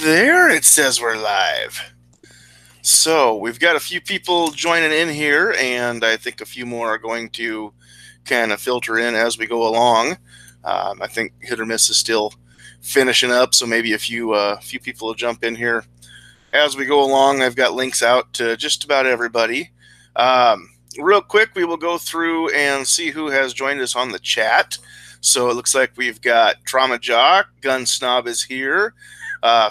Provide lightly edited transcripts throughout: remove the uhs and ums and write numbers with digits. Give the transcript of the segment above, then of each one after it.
There it says we're live. So we've got a few people joining in here, and I think a few more are going to kind of filter in as we go along. I think Hit or Miss is still finishing up, so maybe a few people will jump in here as we go along. I've got links out to just about everybody. Real quick, we will go through and see who has joined us on the chat. So it looks like we've got Trauma Jock, Gun Snob is here.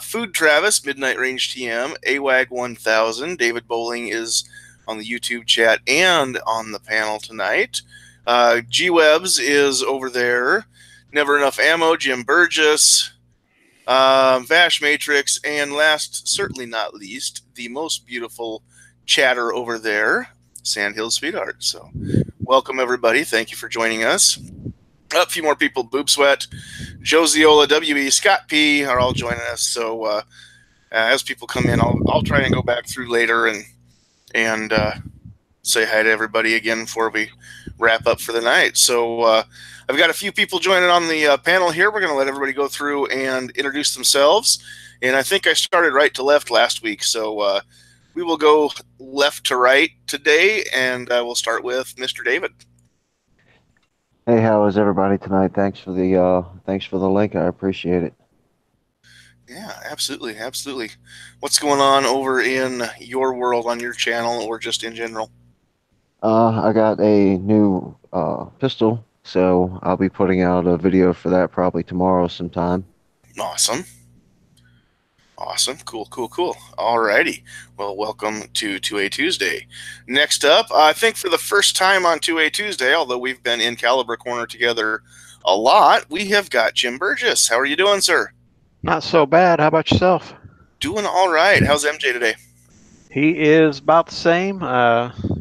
Food Travis, Midnight Range TM, AWAG 1000, David Bowling is on the YouTube chat and on the panel tonight. G-Webs is over there. Never Enough Ammo, Jim Burgess, Vash Matrix, and last, certainly not least, the most beautiful chatter over there, Sandhills Sweetheart. So welcome, everybody. Thank you for joining us. A few more people, Boob Sweat, Josieola, WE, Scott P are all joining us. So as people come in, I'll try and go back through later and say hi to everybody again before we wrap up for the night. So I've got a few people joining on the panel here. We're going to let everybody go through and introduce themselves. And I think I started right to left last week. So we will go left to right today, and we'll start with Mr. David. Hey, how is everybody tonight? Thanks for the link. I appreciate it. Yeah, absolutely, absolutely. What's going on over in your world on your channel, or just in general? I got a new pistol, so I'll be putting out a video for that probably tomorrow sometime. Awesome. Awesome. Cool, cool, cool. Alrighty. Well, welcome to 2A Tuesday. Next up, I think for the first time on 2A Tuesday, although we've been in Caliber Corner together a lot, we have got Jim Burgess. How are you doing, sir? Not so bad. How about yourself? Doing all right. How's MJ today? He is about the same.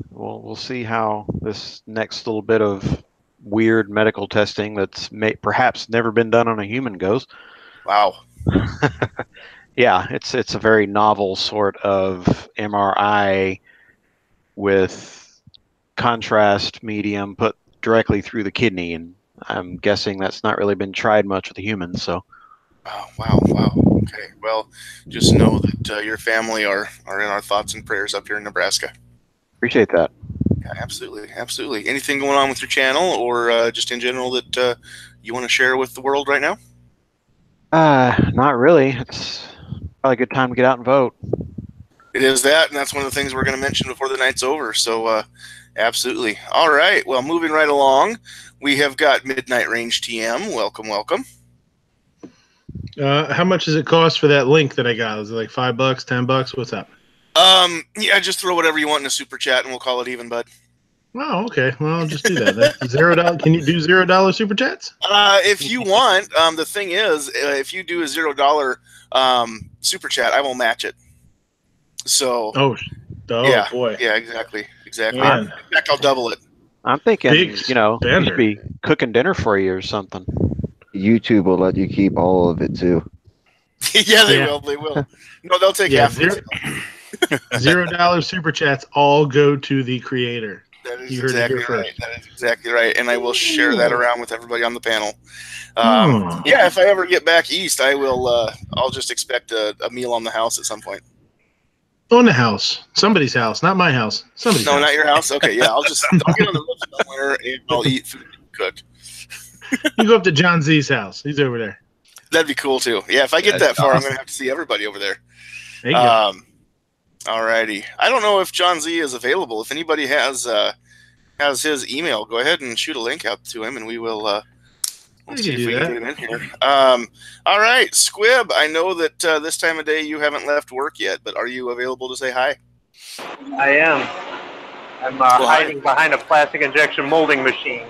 We'll see how this next little bit of weird medical testing that's perhaps never been done on a human goes. Wow. Yeah, it's a very novel sort of MRI with contrast medium put directly through the kidney, and I'm guessing that's not really been tried much with the humans. So. Oh, wow, wow. Okay, well, just know that your family are in our thoughts and prayers up here in Nebraska. Appreciate that. Yeah, absolutely, absolutely. Anything going on with your channel, or just in general that you want to share with the world right now? Not really. It's probably a good time to get out and vote. It is that, and that's one of the things we're going to mention before the night's over. So, absolutely. All right. Well, moving right along, we have got Midnight Range TM. Welcome, welcome. How much does it cost for that link that I got? Is it like $5, $10? What's up? Yeah, just throw whatever you want in a super chat, and we'll call it even, bud. Oh, okay. Well, I'll just do that. That's $0. Can you do $0 super chats? If you want. The thing is, if you do a $0 super chat, I will match it. So. Oh yeah, boy. Yeah, exactly. Man. In fact, I'll double it. I'm thinking, you should be cooking dinner for you or something. YouTube will let you keep all of it too. Yeah, they will. They will. No, they'll take half of it. $0 super chats all go to the creator. That is exactly right. That is exactly right. And I will share that around with everybody on the panel. Yeah, if I ever get back east, I will. I'll just expect a meal on the house at some point. On the house, somebody's house, not my house. Somebody's house. Not your house. Okay, yeah, I'll get on the roof somewhere and I'll eat food cooked. You go up to John Z's house. He's over there. That'd be cool too. Yeah, if I get that far, awesome. I'm gonna have to see everybody over there. There you go. Alrighty. I don't know if John Z is available. If anybody has his email, go ahead and shoot a link out to him, and we will. We'll see if we can get him in here. All right, Squib. I know that this time of day you haven't left work yet, but are you available to say hi? I am. I'm hiding behind a plastic injection molding machine.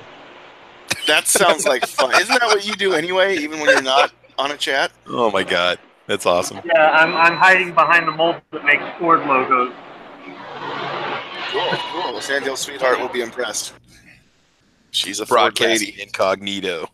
That sounds like fun. Isn't that what you do anyway, even when you're not on a chat? Oh my God, that's awesome. Yeah, I'm hiding behind the mold that makes Ford logos. Cool. Sandhills Sweetheart will be impressed. She's a broadcast lady. Incognito.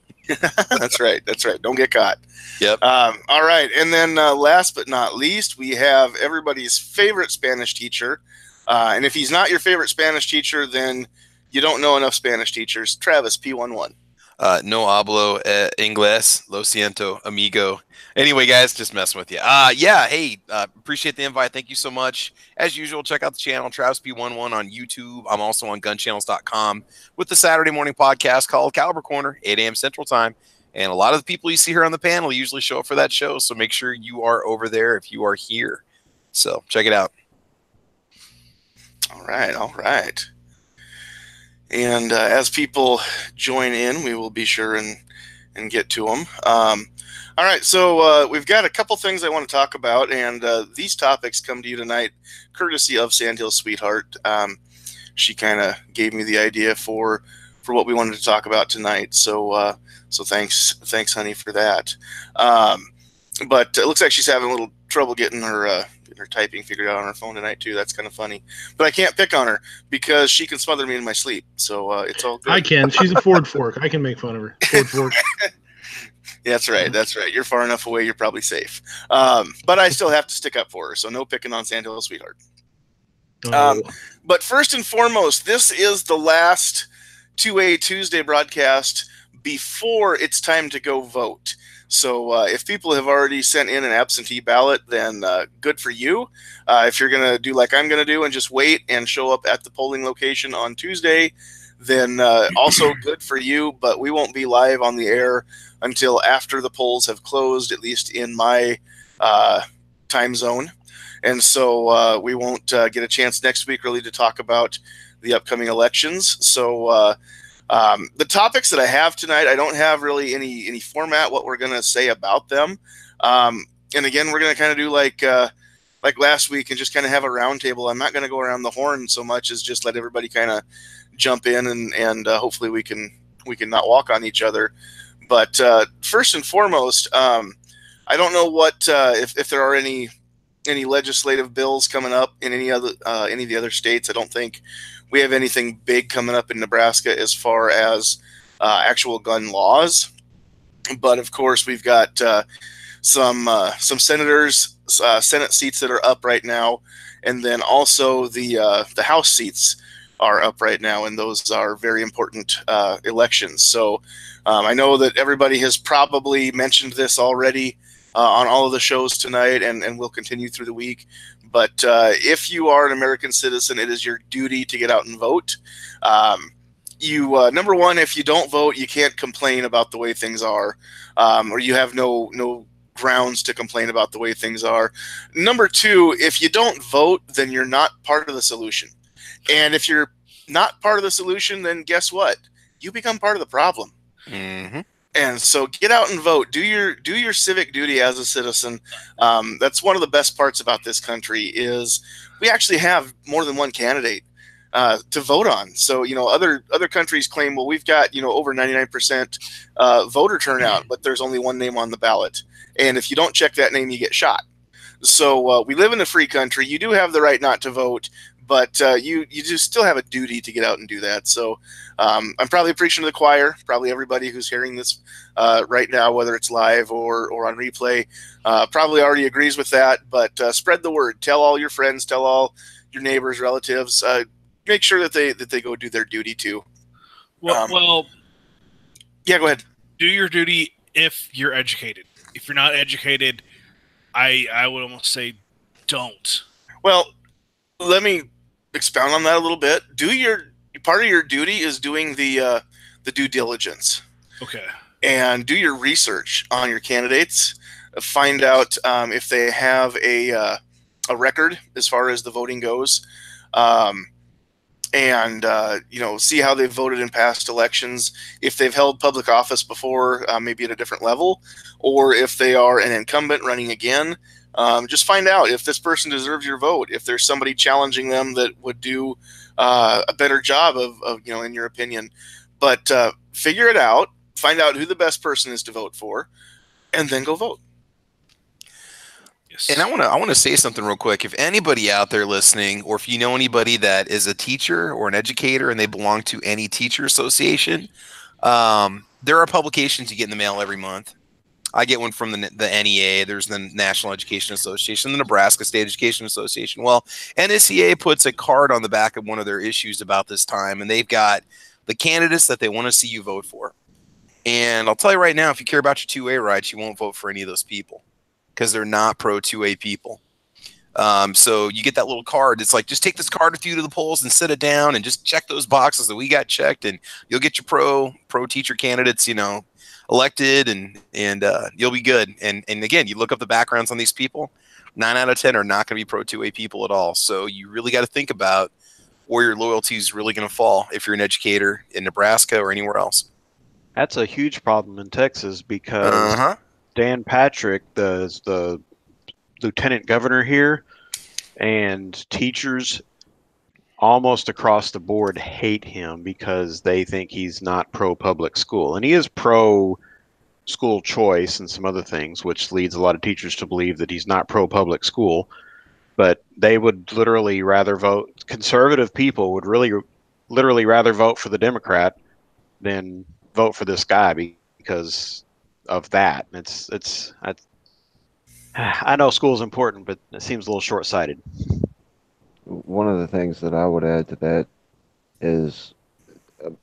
That's right. Don't get caught. Yep. All right, and then last but not least, we have everybody's favorite Spanish teacher. And if he's not your favorite Spanish teacher, then you don't know enough Spanish teachers. Travis, P11. No hablo inglés. Lo siento, amigo. Anyway, guys, just messing with you. Yeah, hey, appreciate the invite. Thank you so much. As usual, check out the channel, Travis P11 on YouTube. I'm also on gunchannels.com with the Saturday morning podcast called Caliber Corner, 8 a.m. Central Time. And a lot of the people you see here on the panel usually show up for that show. So make sure you are over there if you are here. So check it out. All right, all right. And as people join in, we will be sure and get to them. All right, so we've got a couple things I want to talk about, and these topics come to you tonight courtesy of Sandhills Sweetheart. She kind of gave me the idea for what we wanted to talk about tonight, so thanks, honey, for that. But it looks like she's having a little trouble getting her typing figured out on her phone tonight too. That's kind of funny, but I can't pick on her because she can smother me in my sleep, so it's all good. I can. She's a Ford fork. I can make fun of her. Ford fork. Yeah, that's right. That's right. You're far enough away. You're probably safe. But I still have to stick up for her, so no picking on Sandhills Sweetheart. But first and foremost, this is the last 2A Tuesday broadcast before it's time to go vote. So if people have already sent in an absentee ballot, then good for you. If you're going to do like I'm going to do and just wait and show up at the polling location on Tuesday, then also good for you. But we won't be live on the air until after the polls have closed, at least in my time zone. And so we won't get a chance next week really to talk about the upcoming elections. So the topics that I have tonight, I don't have really any format, what we're going to say about them. And again, we're going to kind of do like last week and just kind of have a roundtable. I'm not going to go around the horn so much as just let everybody kind of jump in and hopefully we can not walk on each other. But first and foremost, I don't know what if there are any legislative bills coming up in any of the other states. I don't think we have anything big coming up in Nebraska as far as actual gun laws. But of course, we've got some senators, Senate seats that are up right now, and then also the House seats are up right now, and those are very important elections. So I know that everybody has probably mentioned this already on all of the shows tonight, and will continue through the week. But if you are an American citizen, it is your duty to get out and vote. Number one, if you don't vote, you can't complain about the way things are, or you have no grounds to complain about the way things are. Number two, if you don't vote, then you're not part of the solution. And if you're not part of the solution, then guess what? You become part of the problem. Mm-hmm. And so get out and vote. Do your civic duty as a citizen. That's one of the best parts about this country is we actually have more than one candidate to vote on. So, other countries claim, well, we've got, over 99% voter turnout, but there's only one name on the ballot. And if you don't check that name, you get shot. So we live in a free country. You do have the right not to vote, but you just still have a duty to get out and do that. So I'm probably preaching to the choir. Probably everybody who's hearing this right now, whether it's live or on replay, probably already agrees with that. But spread the word. Tell all your friends. Tell all your neighbors, relatives. Make sure that they go do their duty too. Well, yeah, go ahead. Do your duty if you're educated. If you're not educated, I would almost say don't. Well, let me expound on that a little bit. Part of your duty is doing the due diligence. Okay. And do your research on your candidates. Find out if they have a record as far as the voting goes, and see how they've voted in past elections. If they've held public office before, maybe at a different level, or if they are an incumbent running again. Just find out if this person deserves your vote. If there's somebody challenging them that would do a better job of in your opinion. But figure it out. Find out who the best person is to vote for, and then go vote. And I want to say something real quick. If anybody out there listening, or if you know anybody that is a teacher or an educator and they belong to any teacher association, there are publications you get in the mail every month. I get one from the NEA. There's the National Education Association, the Nebraska State Education Association. Well, NSEA puts a card on the back of one of their issues about this time, and they've got the candidates that they want to see you vote for. And I'll tell you right now, if you care about your two-way rights, you won't vote for any of those people because they're not pro two-way people. So you get that little card. It's like, just take this card with you to the polls and sit it down and just check those boxes that we got checked, and you'll get your pro teacher candidates, elected, and you'll be good. And again, you look up the backgrounds on these people. 9 out of 10 are not going to be pro two-way people at all. So you really got to think about where your loyalty is really going to fall if you're an educator in Nebraska or anywhere else. That's a huge problem in Texas because Dan Patrick, the lieutenant governor here, and teachers almost across the board hate him because they think he's not pro public school. And he is pro school choice and some other things, which leads a lot of teachers to believe that he's not pro public school. But they would literally rather vote, conservative people would literally rather vote for the Democrat than vote for this guy because of that. I know school's important, but it seems a little short-sighted. One of the things that I would add to that is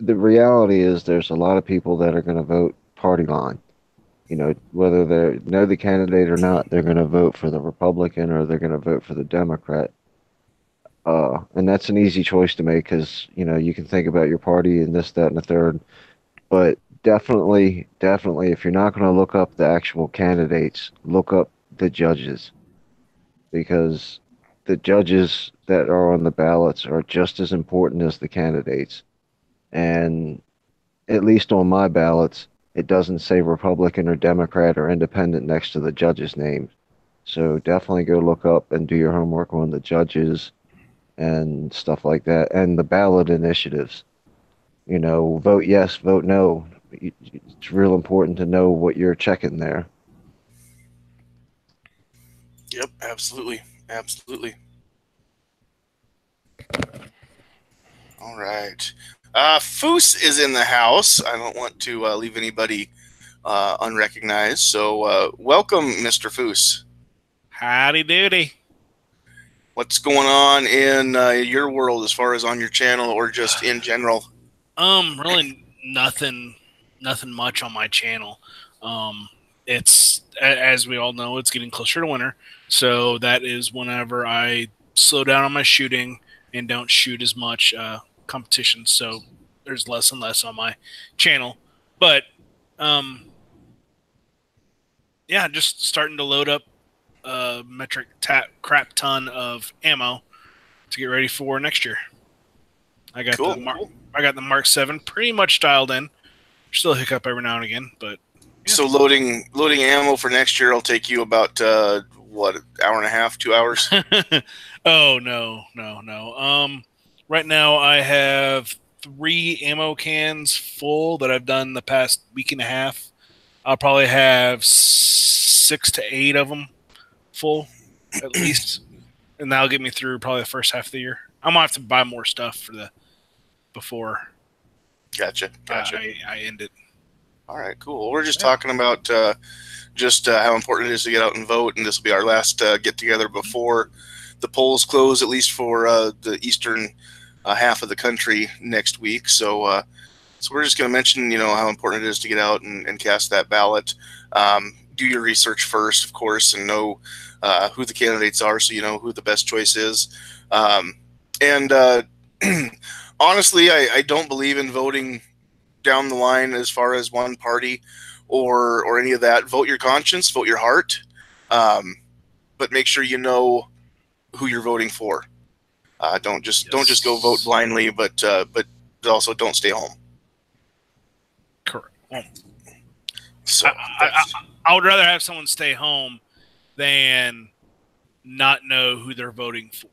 the reality is there's a lot of people that are going to vote party line. Whether they know the candidate or not, they're going to vote for the Republican or they're going to vote for the Democrat. And that's an easy choice to make because, you can think about your party and this, that, and the third. But definitely, if you're not going to look up the actual candidates, look up the judges, because the judges that are on the ballots are just as important as the candidates. And at least on my ballots, it doesn't say Republican or Democrat or Independent next to the judges' names. So definitely go look up and do your homework on the judges and stuff like that, and the ballot initiatives. Vote yes, vote no. It's real important to know what you're checking there. Yep, absolutely. All right. Foos is in the house. I don't want to leave anybody unrecognized. So welcome, Mr. Foos. Howdy doody. What's going on in your world as far as on your channel or just in general? Really nothing much on my channel. It's, as we all know, it's getting closer to winter. So that is whenever I slow down on my shooting and don't shoot as much competition. So there's less and less on my channel. But yeah, just starting to load up a crap ton of ammo to get ready for next year. I got the Mark 7 pretty much dialed in. Still a hiccup every now and again, but yeah. So loading ammo for next year will take you about what, an hour and a half, 2 hours? Oh no. Right now I have 3 ammo cans full that I've done the past week and a half. I'll probably have 6 to 8 of them full at least, and that'll get me through probably the first half of the year. I'm gonna have to buy more stuff before. Gotcha. I end it. All right, cool. We're just talking about how important it is to get out and vote, and this will be our last get together before the polls close, at least for the eastern half of the country next week. So we're just going to mention, how important it is to get out and cast that ballot. Do your research first, of course, and know who the candidates are, so you know who the best choice is. And honestly, I don't believe in voting down the line as far as one party or any of that. Vote your conscience, vote your heart, but make sure you know who you're voting for. Don't just go vote blindly, but also don't stay home. Correct. Well, so I would rather have someone stay home than not know who they're voting for.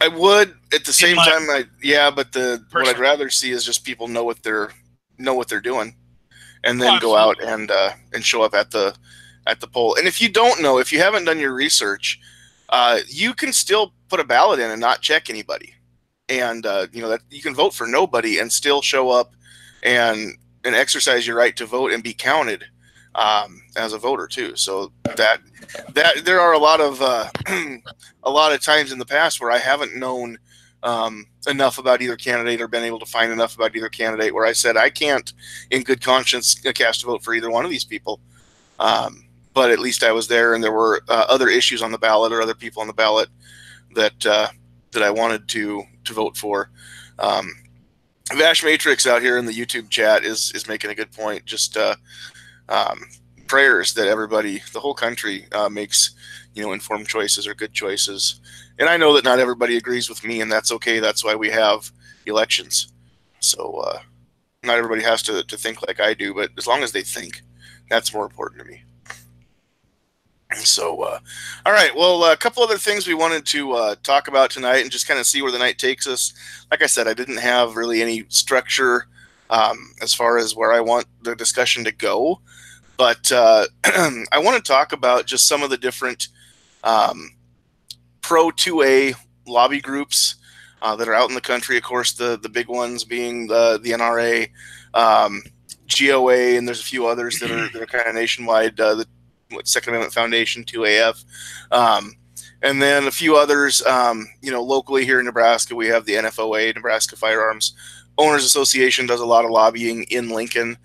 I would at the same time. But what I'd rather see is just people know what they're doing, and then go out and show up at the poll. And if you don't know, if you haven't done your research, you can still put a ballot in and not check anybody, and that you can vote for nobody and still show up and exercise your right to vote and be counted as a voter too. So that there are a lot of times in the past where I haven't known enough about either candidate or been able to find enough about either candidate where I said I can't, in good conscience, cast a vote for either one of these people. But at least I was there, and there were other issues on the ballot or other people on the ballot that I wanted to vote for. Vash Matrix out here in the YouTube chat is making a good point. Just prayers that everybody, the whole country, makes informed choices or good choices. And I know that not everybody agrees with me, and that's okay. That's why we have elections. So not everybody has to think like I do, but as long as they think, that's more important to me. So, all right. Well, a couple other things we wanted to talk about tonight and just kind of see where the night takes us. Like I said, I didn't have really any structure as far as where I want the discussion to go. But I want to talk about just some of the different pro 2A lobby groups that are out in the country. Of course, the big ones being the NRA, GOA, and there's a few others that are kind of nationwide. The Second Amendment Foundation, 2AF, and then a few others. Locally here in Nebraska, we have the NFOA, Nebraska Firearms Owners Association, does a lot of lobbying in Lincoln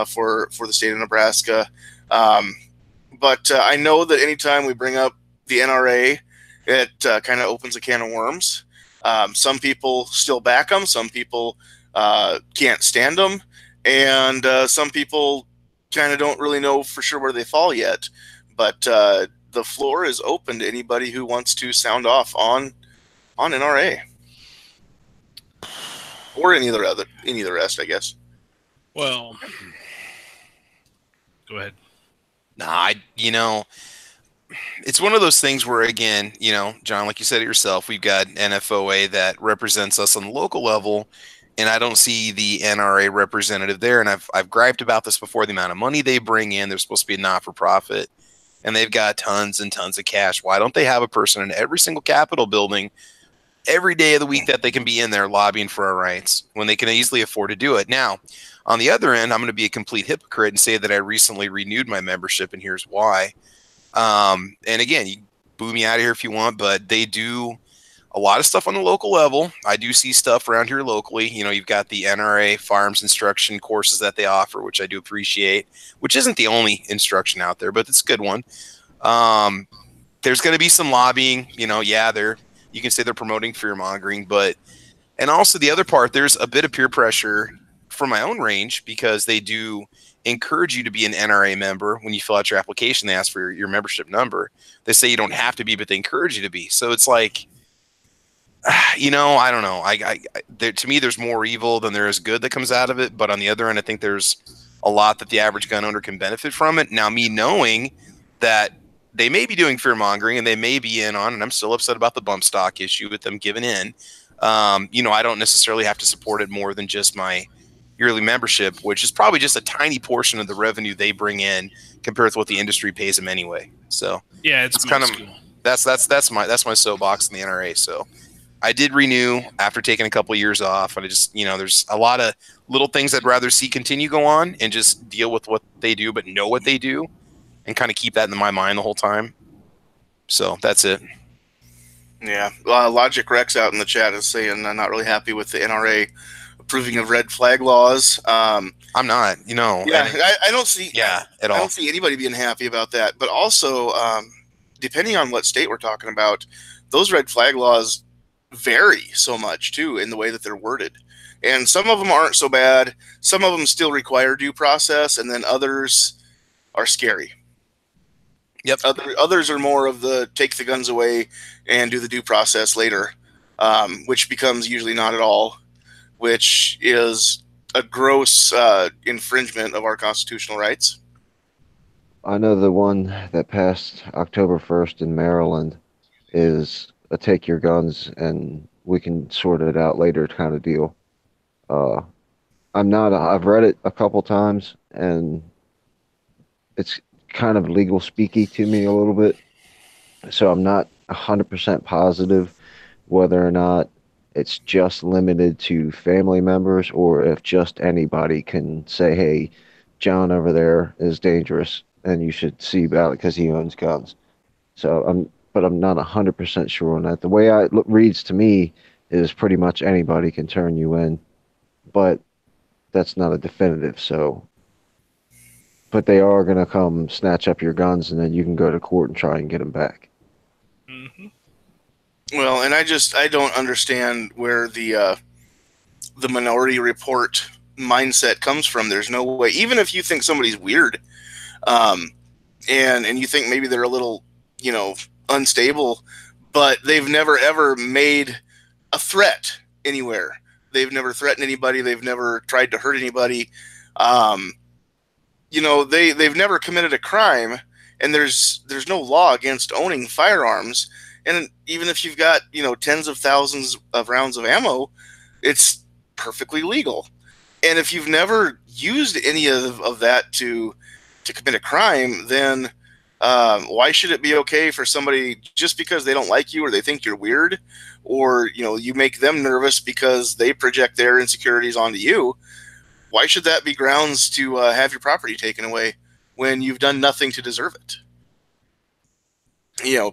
for the state of Nebraska. But I know that anytime we bring up the NRA, it kind of opens a can of worms. Some people still back them. Some people can't stand them. And some people kind of don't really know for sure where they fall yet. But the floor is open to anybody who wants to sound off on NRA. Or any of the rest, I guess. Well, go ahead. Nah, it's one of those things where, again, John, like you said it yourself, we've got NFOA that represents us on the local level, and I don't see the NRA representative there. And I've griped about this before, the amount of money they bring in. They're supposed to be a not-for-profit, and they've got tons and tons of cash. Why don't they have a person in every single Capitol building every day of the week that they can be in there lobbying for our rights when they can easily afford to do it? Now, on the other end, I'm going to be a complete hypocrite and say that I recently renewed my membership, and here's why. And again, you boo me out of here if you want, but they do a lot of stuff on the local level. I do see stuff around here locally. You've got the NRA firearms instruction courses that they offer, which I do appreciate, which isn't the only instruction out there, but it's a good one. There's going to be some lobbying, you can say they're promoting fear mongering, and also the other part, there's a bit of peer pressure from my own range, because they do encourage you to be an NRA member. When you fill out your application, they ask for your membership number. They say you don't have to be, but they encourage you to be. So it's like, I don't know. To me, there's more evil than there is good that comes out of it. But on the other end, I think there's a lot that the average gun owner can benefit from it. Now, me knowing that they may be doing fear mongering and they may be in on, and I'm still upset about the bump stock issue with them giving in. I don't necessarily have to support it more than just my yearly membership, which is probably just a tiny portion of the revenue they bring in compared to what the industry pays them anyway. So yeah, it's kind of that's my soapbox in the NRA. So I did renew after taking a couple of years off, and I just there's a lot of little things I'd rather see continue go on and just deal with what they do, but know what they do, and kind of keep that in my mind the whole time. So that's it. Yeah, Logic Rex out in the chat is saying I'm not really happy with the NRA approving of red flag laws. I'm not, Yeah, I don't see. Yeah, at all. I don't see anybody being happy about that. But also, depending on what state we're talking about, those red flag laws vary so much too in the way that they're worded. And some of them aren't so bad. Some of them still require due process, and then others are scary. Yep. Others are more of the take the guns away and do the due process later, which becomes usually not at all, which is a gross infringement of our constitutional rights. I know the one that passed October 1st in Maryland is a take your guns and we can sort it out later kind of deal. I've read it a couple times, and it's kind of legal speaky to me a little bit. So I'm not 100% positive whether or not it's just limited to family members or if just anybody can say, hey, John over there is dangerous and you should see about it because he owns guns. So I'm not 100% sure on that. The way it reads to me is pretty much anybody can turn you in, but that's not a definitive. So, but they are going to come snatch up your guns, and then you can go to court and try and get them back. Mm-hmm. Well, and I don't understand where the Minority Report mindset comes from. There's no way, even if you think somebody's weird, um, and you think maybe they're a little, unstable, but they've never ever made a threat anywhere. They've never threatened anybody. They've never tried to hurt anybody. Um, they've never committed a crime, and there's no law against owning firearms. And even if you've got tens of thousands of rounds of ammo, it's perfectly legal. And if you've never used any of that to commit a crime, then why should it be okay for somebody just because they don't like you or they think you're weird, or you make them nervous because they project their insecurities onto you? Why should that be grounds to have your property taken away when you've done nothing to deserve it?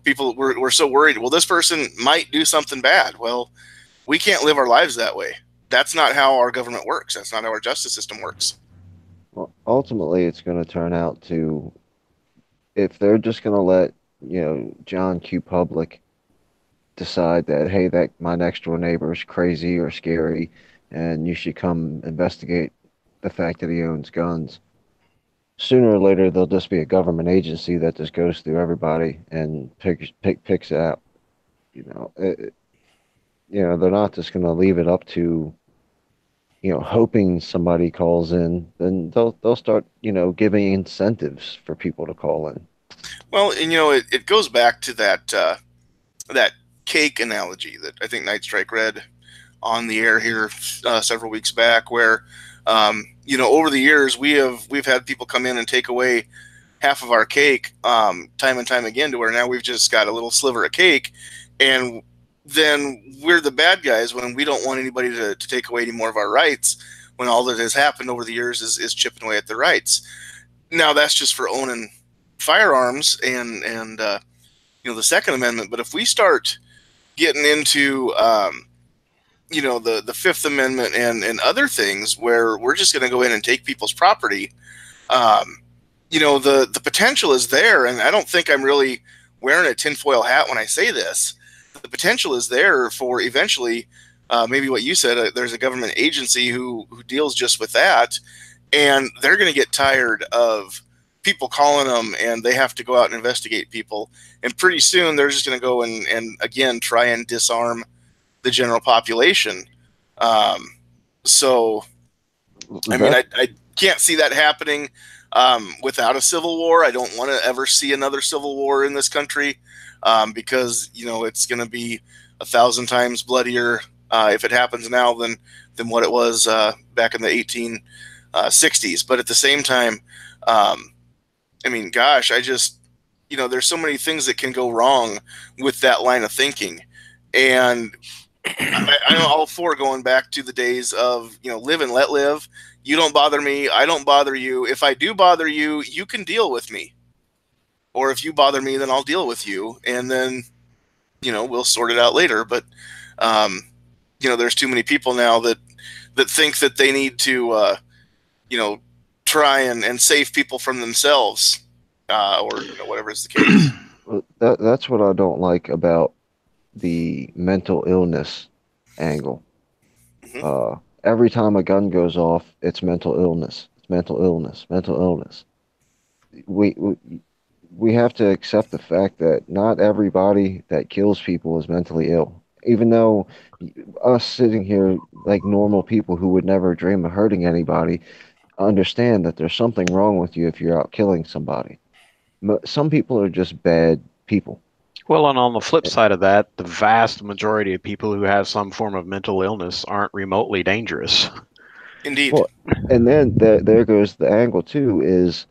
People we're so worried. Well, this person might do something bad. Well, we can't live our lives that way. That's not how our government works. That's not how our justice system works. Well, ultimately, it's going to turn out to, if they're just going to let, John Q. Public decide that, hey, that my next door neighbor is crazy or scary, and you should come investigate the fact that he owns guns. Sooner or later, there'll just be a government agency that just goes through everybody and picks out. They're not just going to leave it up to, hoping somebody calls in. Then they'll start, giving incentives for people to call in. Well, and it goes back to that cake analogy that I think Night Strike read on the air here several weeks back, where over the years we've had people come in and take away half of our cake time and time again, to where now we've just got a little sliver of cake, and then we're the bad guys when we don't want anybody to take away any more of our rights, when all that has happened over the years is chipping away at the rights. Now that's just for owning firearms and the Second Amendment. But if we start getting into the Fifth Amendment and other things where we're just going to go in and take people's property, the potential is there. And I don't think I'm really wearing a tinfoil hat when I say this. The potential is there for eventually, maybe what you said, there's a government agency who deals just with that, and they're going to get tired of people calling them, and they have to go out and investigate people. And pretty soon they're just going to go and again try and disarm the general population. So, I mean, I can't see that happening without a civil war. I don't want to ever see another civil war in this country, because it's going to be 1,000 times bloodier if it happens now than what it was back in the 1860s. But at the same time, I mean, gosh, there's so many things that can go wrong with that line of thinking. And I'm all for going back to the days of, live and let live. You don't bother me. I don't bother you. If I do bother you, you can deal with me. Or if you bother me, then I'll deal with you. And then, we'll sort it out later. But, there's too many people now that think that they need to, try and save people from themselves, or whatever is the case. Well, that's what I don't like about the mental illness angle. Mm-hmm. Every time a gun goes off, it's mental illness. It's mental illness. Mental illness. We have to accept the fact that not everybody that kills people is mentally ill. Even though us sitting here like normal people who would never dream of hurting anybody understand that there's something wrong with you if you're out killing somebody. Some people are just bad people. Well, and on the flip side of that, the vast majority of people who have some form of mental illness aren't remotely dangerous. Indeed. Well, and then there goes the angle too, is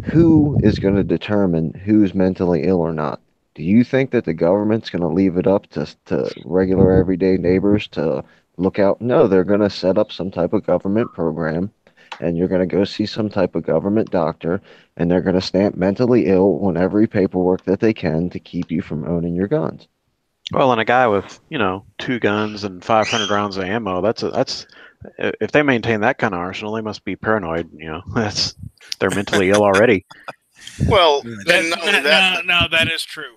who is going to determine who's mentally ill or not? Do you think that the government's going to leave it up to regular everyday neighbors to look out? No, they're going to set up some type of government program, and you're going to go see some type of government doctor, and they're going to stamp mentally ill on every paperwork that they can to keep you from owning your guns. Well, and a guy with 2 guns and 500 rounds of ammo, that's if they maintain that kind of arsenal, they must be paranoid. That's they're mentally ill already. Well, Hmm. and not only that, Now that is true.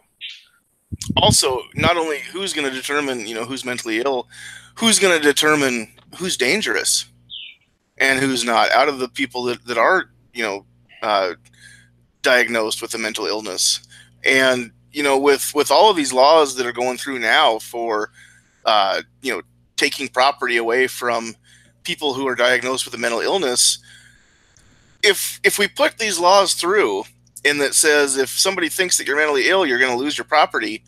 also not only who's going to determine who's mentally ill, who's going to determine who's dangerous and who's not out of the people that are uh, diagnosed with a mental illness. And with all of these laws that are going through now for taking property away from people who are diagnosed with a mental illness, if we put these laws through and that says if somebody thinks that you're mentally ill, you're going to lose your property,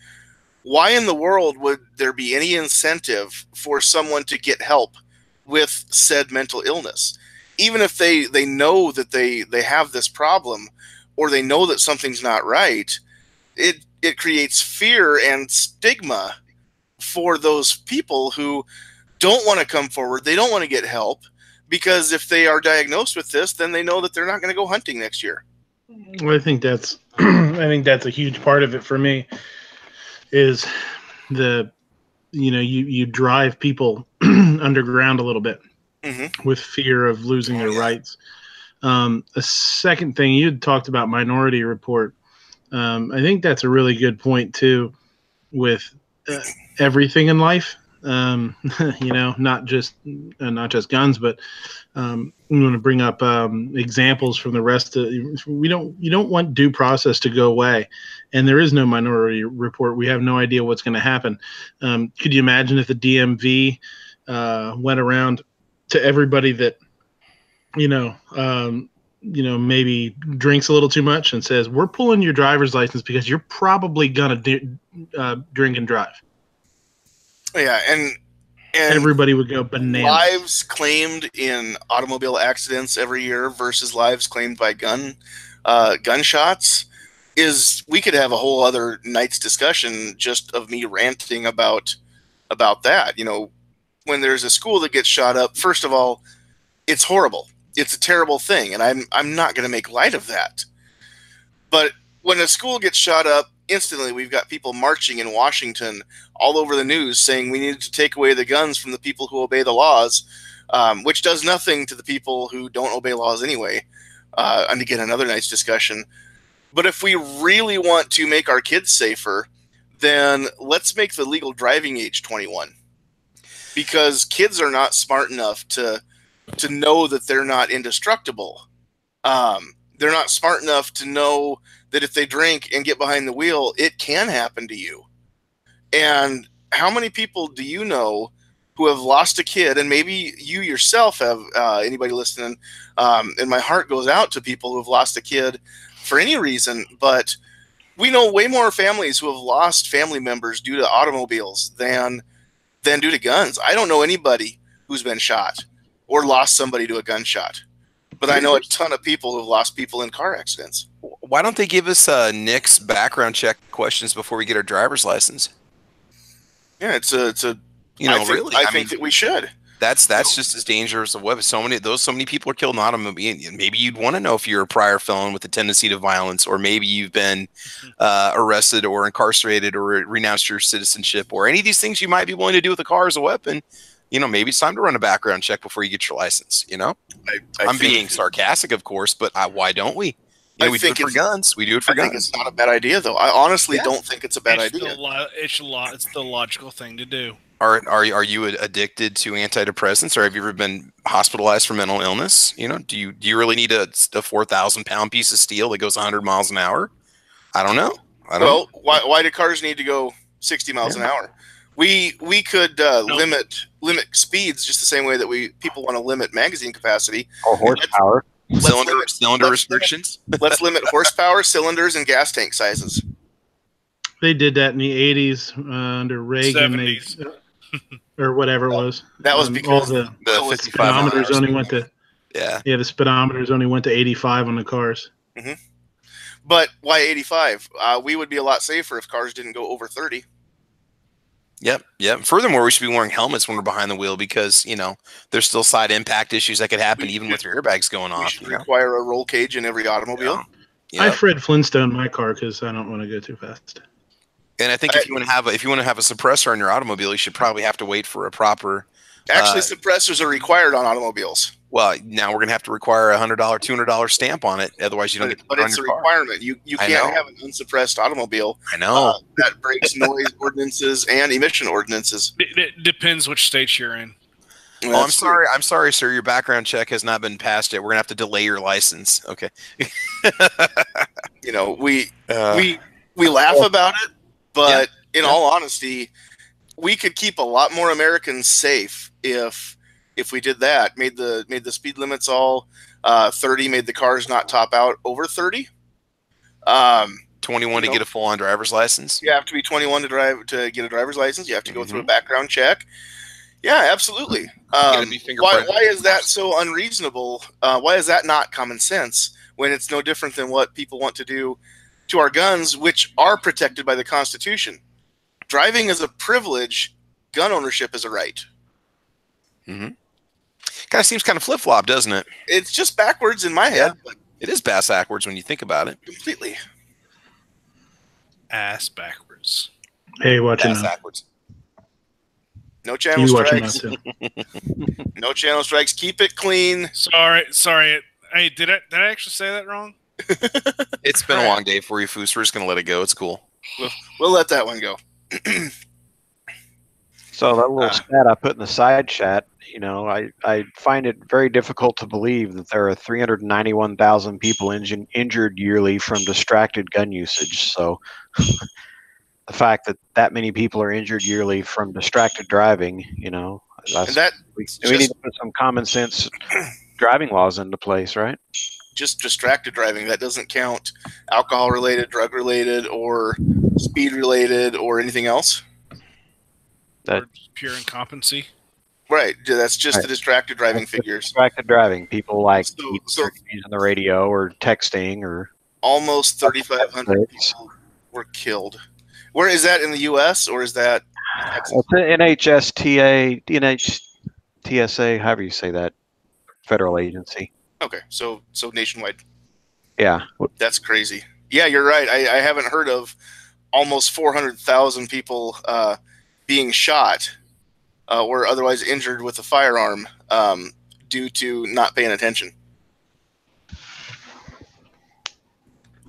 why in the world would there be any incentive for someone to get help with said mental illness? Even if they know that they have this problem or they know that something's not right, it creates fear and stigma for those people who don't want to come forward. They don't want to get help because if they are diagnosed with this, then they know that they're not going to go hunting next year. Well, I think that's a huge part of it for me is you drive people underground a little bit with fear of losing their rights. A second thing, you had talked about Minority Report. I think that's a really good point too with everything in life. Not just guns, but we want to bring up examples from the rest of. You don't want due process to go away, and there is no Minority Report. We have no idea what's going to happen. Could you imagine if the DMV went around to everybody that maybe drinks a little too much and says, "We're pulling your driver's license because you're probably gonna drink and drive." Yeah, and everybody would go bananas. Lives claimed in automobile accidents every year versus lives claimed by gunshots we could have a whole other night's discussion just of me ranting about that. When there's a school that gets shot up, first of all, it's horrible. It's a terrible thing, and I'm not going to make light of that. But when a school gets shot up, instantly we've got people marching in Washington all over the news saying we need to take away the guns from the people who obey the laws, which does nothing to the people who don't obey laws anyway. And again, another nice discussion. But if we really want to make our kids safer, then let's make the legal driving age 21. Because kids are not smart enough to know that they're not indestructible. They're not smart enough to know that if they drink and get behind the wheel, it can happen to you. And how many people do you know who have lost a kid, and maybe you yourself have, anybody listening, and my heart goes out to people who have lost a kid for any reason, but we know way more families who have lost family members due to automobiles than due to guns. I don't know anybody who's been shot or lost somebody to a gunshot. But I know a ton of people who've lost people in car accidents. Why don't they give us Nick's background check questions before we get our driver's license? Yeah, it's a really, I think that we should. That's just as dangerous as a weapon. So many people are killed in automobile. Maybe you'd want to know if you're a prior felon with a tendency to violence, or maybe you've been arrested or incarcerated or renounced your citizenship, or any of these things you might be willing to do with a car as a weapon. Maybe it's time to run a background check before you get your license. I'm being sarcastic, of course, but why don't we? We do it for guns. We do it for guns. I think it's not a bad idea, though. I honestly don't think it's a bad idea. It's the logical thing to do. Are you addicted to antidepressants, or have you ever been hospitalized for mental illness? Do you really need a 4,000-pound piece of steel that goes 100 miles an hour? I don't know. Well, why do cars need to go 60 miles an hour? We could limit speeds just the same way that people want to limit magazine capacity or horsepower. Cylinder restrictions. Let's limit horsepower, cylinders, and gas tank sizes. They did that in the 80s under Reagan. 70s. Or whatever it was. That was because the speedometers only went to the speedometers only went to 85 on the cars. Mm-hmm. But why 85? We would be a lot safer if cars didn't go over 30. Yep. Furthermore, we should be wearing helmets when we're behind the wheel because, there's still side impact issues that could happen even with your airbags going off. We should require a roll cage in every automobile. Yeah. I Fred Flintstone my car because I don't want to go too fast. And I think if you want to have a suppressor on your automobile, you should probably have to wait for a proper. Actually, suppressors are required on automobiles. Well, now we're going to have to require a $100, $200 stamp on it. Otherwise, you don't get to put it on your car. But it's a requirement. You can't have an unsuppressed automobile. I know. That breaks noise ordinances and emission ordinances. It depends which state you're in. Oh, I'm sorry. I'm sorry, sir. Your background check has not been passed yet. We're going to have to delay your license. Okay. You know, we laugh about it, but in all honesty, we could keep a lot more Americans safe if we did that. Made the speed limits all 30. Made the cars not top out over 30. 21 to get a full-on driver's license. You have to be 21 to get a driver's license. You have to go through a background check. Yeah, absolutely. Why is that so unreasonable? Why is that not common sense when it's no different than what people want to do to our guns, which are protected by the Constitution? Driving is a privilege. Gun ownership is a right. Kind of seems kind of flip-flop, doesn't it? It's just backwards in my head. But it is backwards when you think about it. Completely. Ass backwards. Hey, watch Ass backwards. No channel strikes. No channel strikes. Keep it clean. Sorry. Hey, did I actually say that wrong? It's been a long day for you, Foos. We're just gonna let it go. It's cool. We'll let that one go. So that little stat I put in the side chat, you know, I find it very difficult to believe that there are 391,000 people injured yearly from distracted gun usage. So the fact that many people are injured yearly from distracted driving, you know, we need to put some common sense driving laws into place, right? Just distracted driving. That doesn't count alcohol related, drug related, or speed related, or anything else. Or pure incompetency. Right. That's just the distracted driving figures. Distracted driving. People like using the radio or texting or. Almost 3,500 people were killed. Where is that, in the U.S. or is that? It's NHTSA, however you say that, federal agency. Okay, so nationwide. Yeah, that's crazy. Yeah, you're right. I haven't heard of almost 400,000 people being shot or otherwise injured with a firearm due to not paying attention.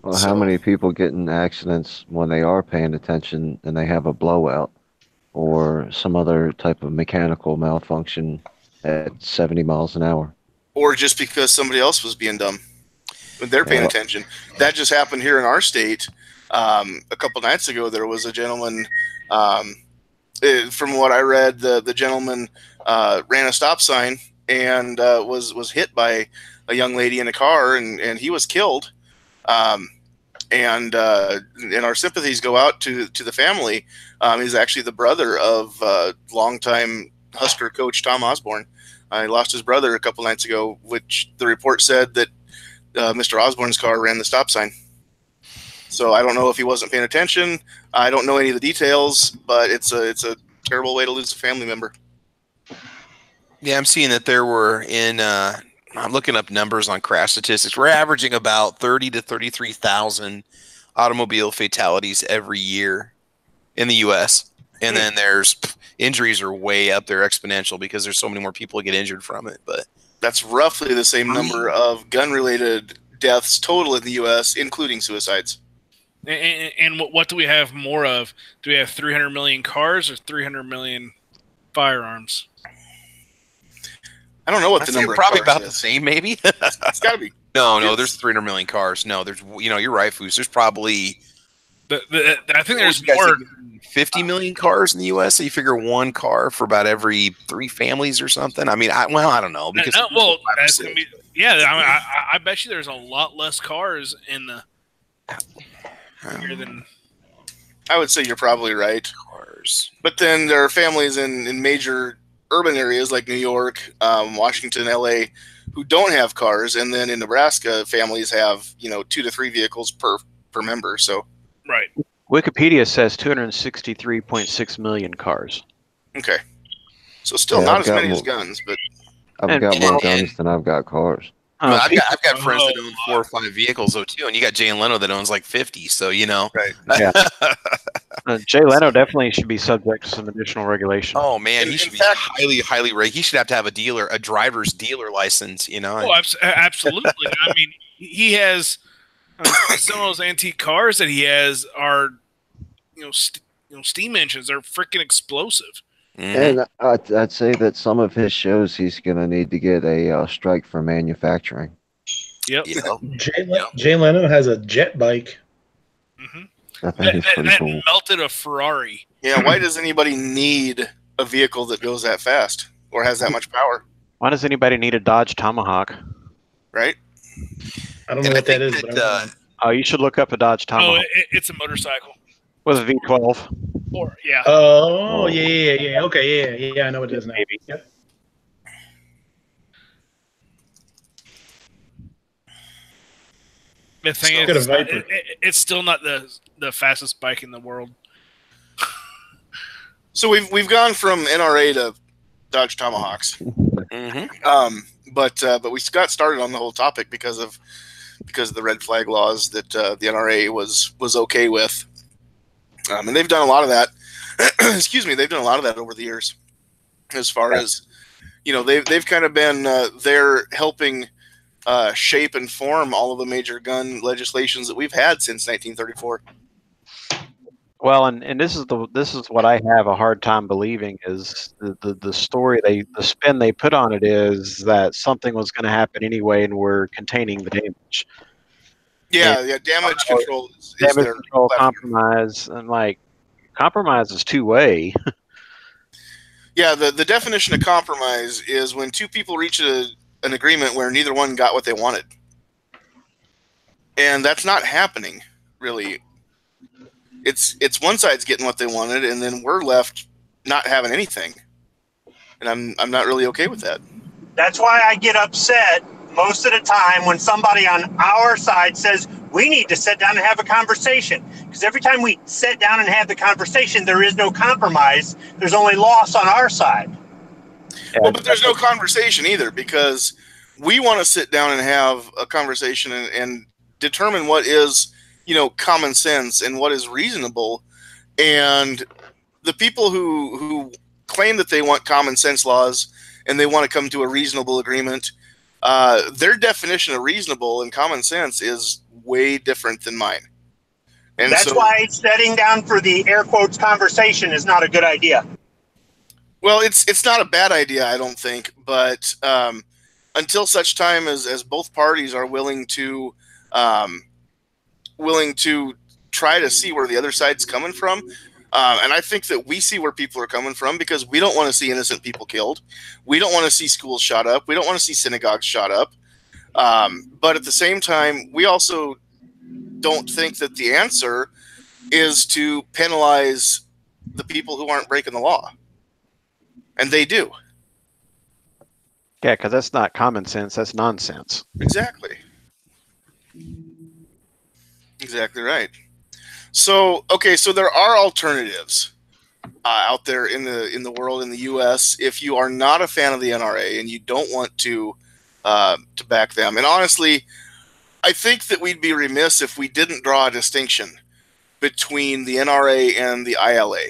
Well, how many people get in accidents when they are paying attention and they have a blowout or some other type of mechanical malfunction at 70 miles an hour? Or just because somebody else was being dumb when they're paying attention. That just happened here in our state. A couple nights ago, there was a gentleman, from what I read, the gentleman ran a stop sign and was hit by a young lady in a car, and he was killed. And our sympathies go out to the family. He's actually the brother of longtime Husker coach Tom Osborne. He lost his brother a couple nights ago, which the report said that Mr. Osborne's car ran the stop sign. So I don't know if he wasn't paying attention. I don't know any of the details, but it's a terrible way to lose a family member. Yeah, I'm seeing that there were I'm looking up numbers on crash statistics. We're averaging about 30 to 33,000 automobile fatalities every year in the U.S. And then there's injuries are way up there exponential because there's so many more people get injured from it. But that's roughly the same number of gun-related deaths total in the U.S., including suicides. And what do we have more of? Do we have 300 million cars or 300 million firearms? I don't know what the number probably of cars about the same, maybe. It's got to be. No, there's 300 million cars. No, there's, you're right, Foos. There's probably I think there's more 50 million cars in the U.S. So you figure one car for about every 3 families or something. I mean, I don't know because that's gonna be, I bet you there's a lot less cars in the here than. I would say you're probably right. Cars, but then there are families in major urban areas like New York, Washington, LA, who don't have cars, and then in Nebraska, families have 2 to 3 vehicles per member. So, right. Wikipedia says 263.6 million cars. Okay, so still not as many as guns, but I've got more guns than I've got cars. I've got friends that own 4 or 5 vehicles though too, and you got Jay and Leno that owns like 50. So right. Yeah. Jay Leno definitely should be subject to some additional regulation. Oh man, he In should be fact- highly ranked. He should have to have a driver's dealer license. You know. Oh, absolutely. I mean, he has some of those antique cars that he has are, steam engines. They're freaking explosive. Mhm. And I'd say that some of his shows he's going to need to get a strike for manufacturing. Yep. Jay Leno has a jet bike. Mm-hmm. I think it's pretty That cool. melted a Ferrari. Yeah, why does anybody need a vehicle that goes that fast or has that much power, Why does anybody need a Dodge Tomahawk? right? I don't know And I what that think is, but that, I want one. Oh, you should look up a Dodge Oh, Tomahawk it's a motorcycle. with a V12. Or yeah. Oh, yeah. Okay, yeah. I know what it is now. Maybe. Yep. The thing Got a is, Viper. it's still not the fastest bike in the world. So we've gone from NRA to Dodge Tomahawks, Mhm. but we got started on the whole topic because of the red flag laws that the NRA was okay with, and they've done a lot of that. Excuse me, they've done a lot of that over the years, as far as they've kind of been there helping shape and form all of the major gun legislations that we've had since 1934. Well, and this is what I have a hard time believing is the story the spin they put on it is that something was going to happen anyway, and we're containing the damage. Yeah, damage control is Damage their control, platform. compromise, and like compromise is two-way. Yeah, the definition of compromise is when two people reach an agreement where neither one got what they wanted. And that's not happening, really. It's one side's getting what they wanted, and then we're left not having anything. And I'm not really okay with that. That's why I get upset most of the time when somebody on our side says we need to sit down and have a conversation. Because every time we sit down and have the conversation, there is no compromise. There's only loss on our side. Well, but there's no conversation either, because we want to sit down and have a conversation and determine what is, common sense and what is reasonable. And the people who claim that they want common sense laws and they want to come to a reasonable agreement, their definition of reasonable and common sense is way different than mine. And that's why sitting down for the air quotes conversation is not a good idea. Well, it's not a bad idea, I don't think, but until such time as both parties are willing to try to see where the other side's coming from, and I think that we see where people are coming from, because we don't want to see innocent people killed. We don't want to see schools shot up. We don't want to see synagogues shot up. But at the same time, we also don't think that the answer is to penalize the people who aren't breaking the law. And they do. Yeah, because that's not common sense. That's nonsense. Exactly. Exactly right. So there are alternatives out there in the world, in the U.S. If you are not a fan of the NRA and you don't want to back them, and honestly, I think that we'd be remiss if we didn't draw a distinction between the NRA and the ILA,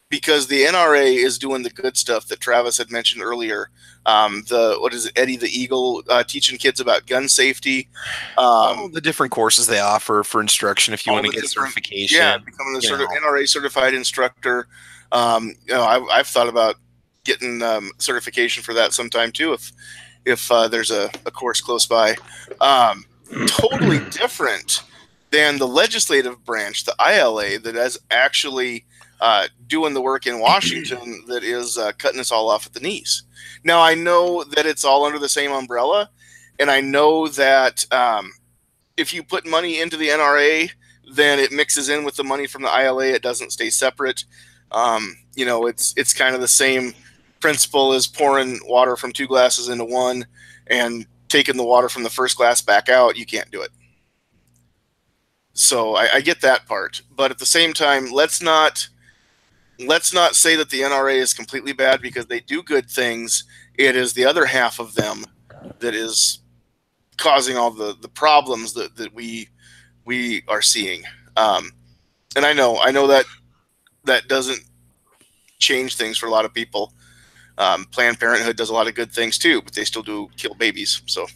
because the NRA is doing the good stuff that Travis had mentioned earlier. Eddie the Eagle, teaching kids about gun safety. All the different courses they offer for instruction if you want to get certification. Yeah, becoming the NRA certified instructor. I've thought about getting certification for that sometime too, if there's a course close by. Totally different than the legislative branch, the ILA, that is actually doing the work in Washington, that is cutting us all off at the knees. Now, I know that it's all under the same umbrella, and I know that if you put money into the NRA, then it mixes in with the money from the ILA. It doesn't stay separate. It's kind of the same principle as pouring water from 2 glasses into one and taking the water from the first glass back out. You can't do it. So I get that part, but at the same time, let's not say that the NRA is completely bad, because they do good things. It is the other half of them that is causing all the problems that we are seeing. And I know that doesn't change things for a lot of people. Planned Parenthood does a lot of good things too, but they still do kill babies. So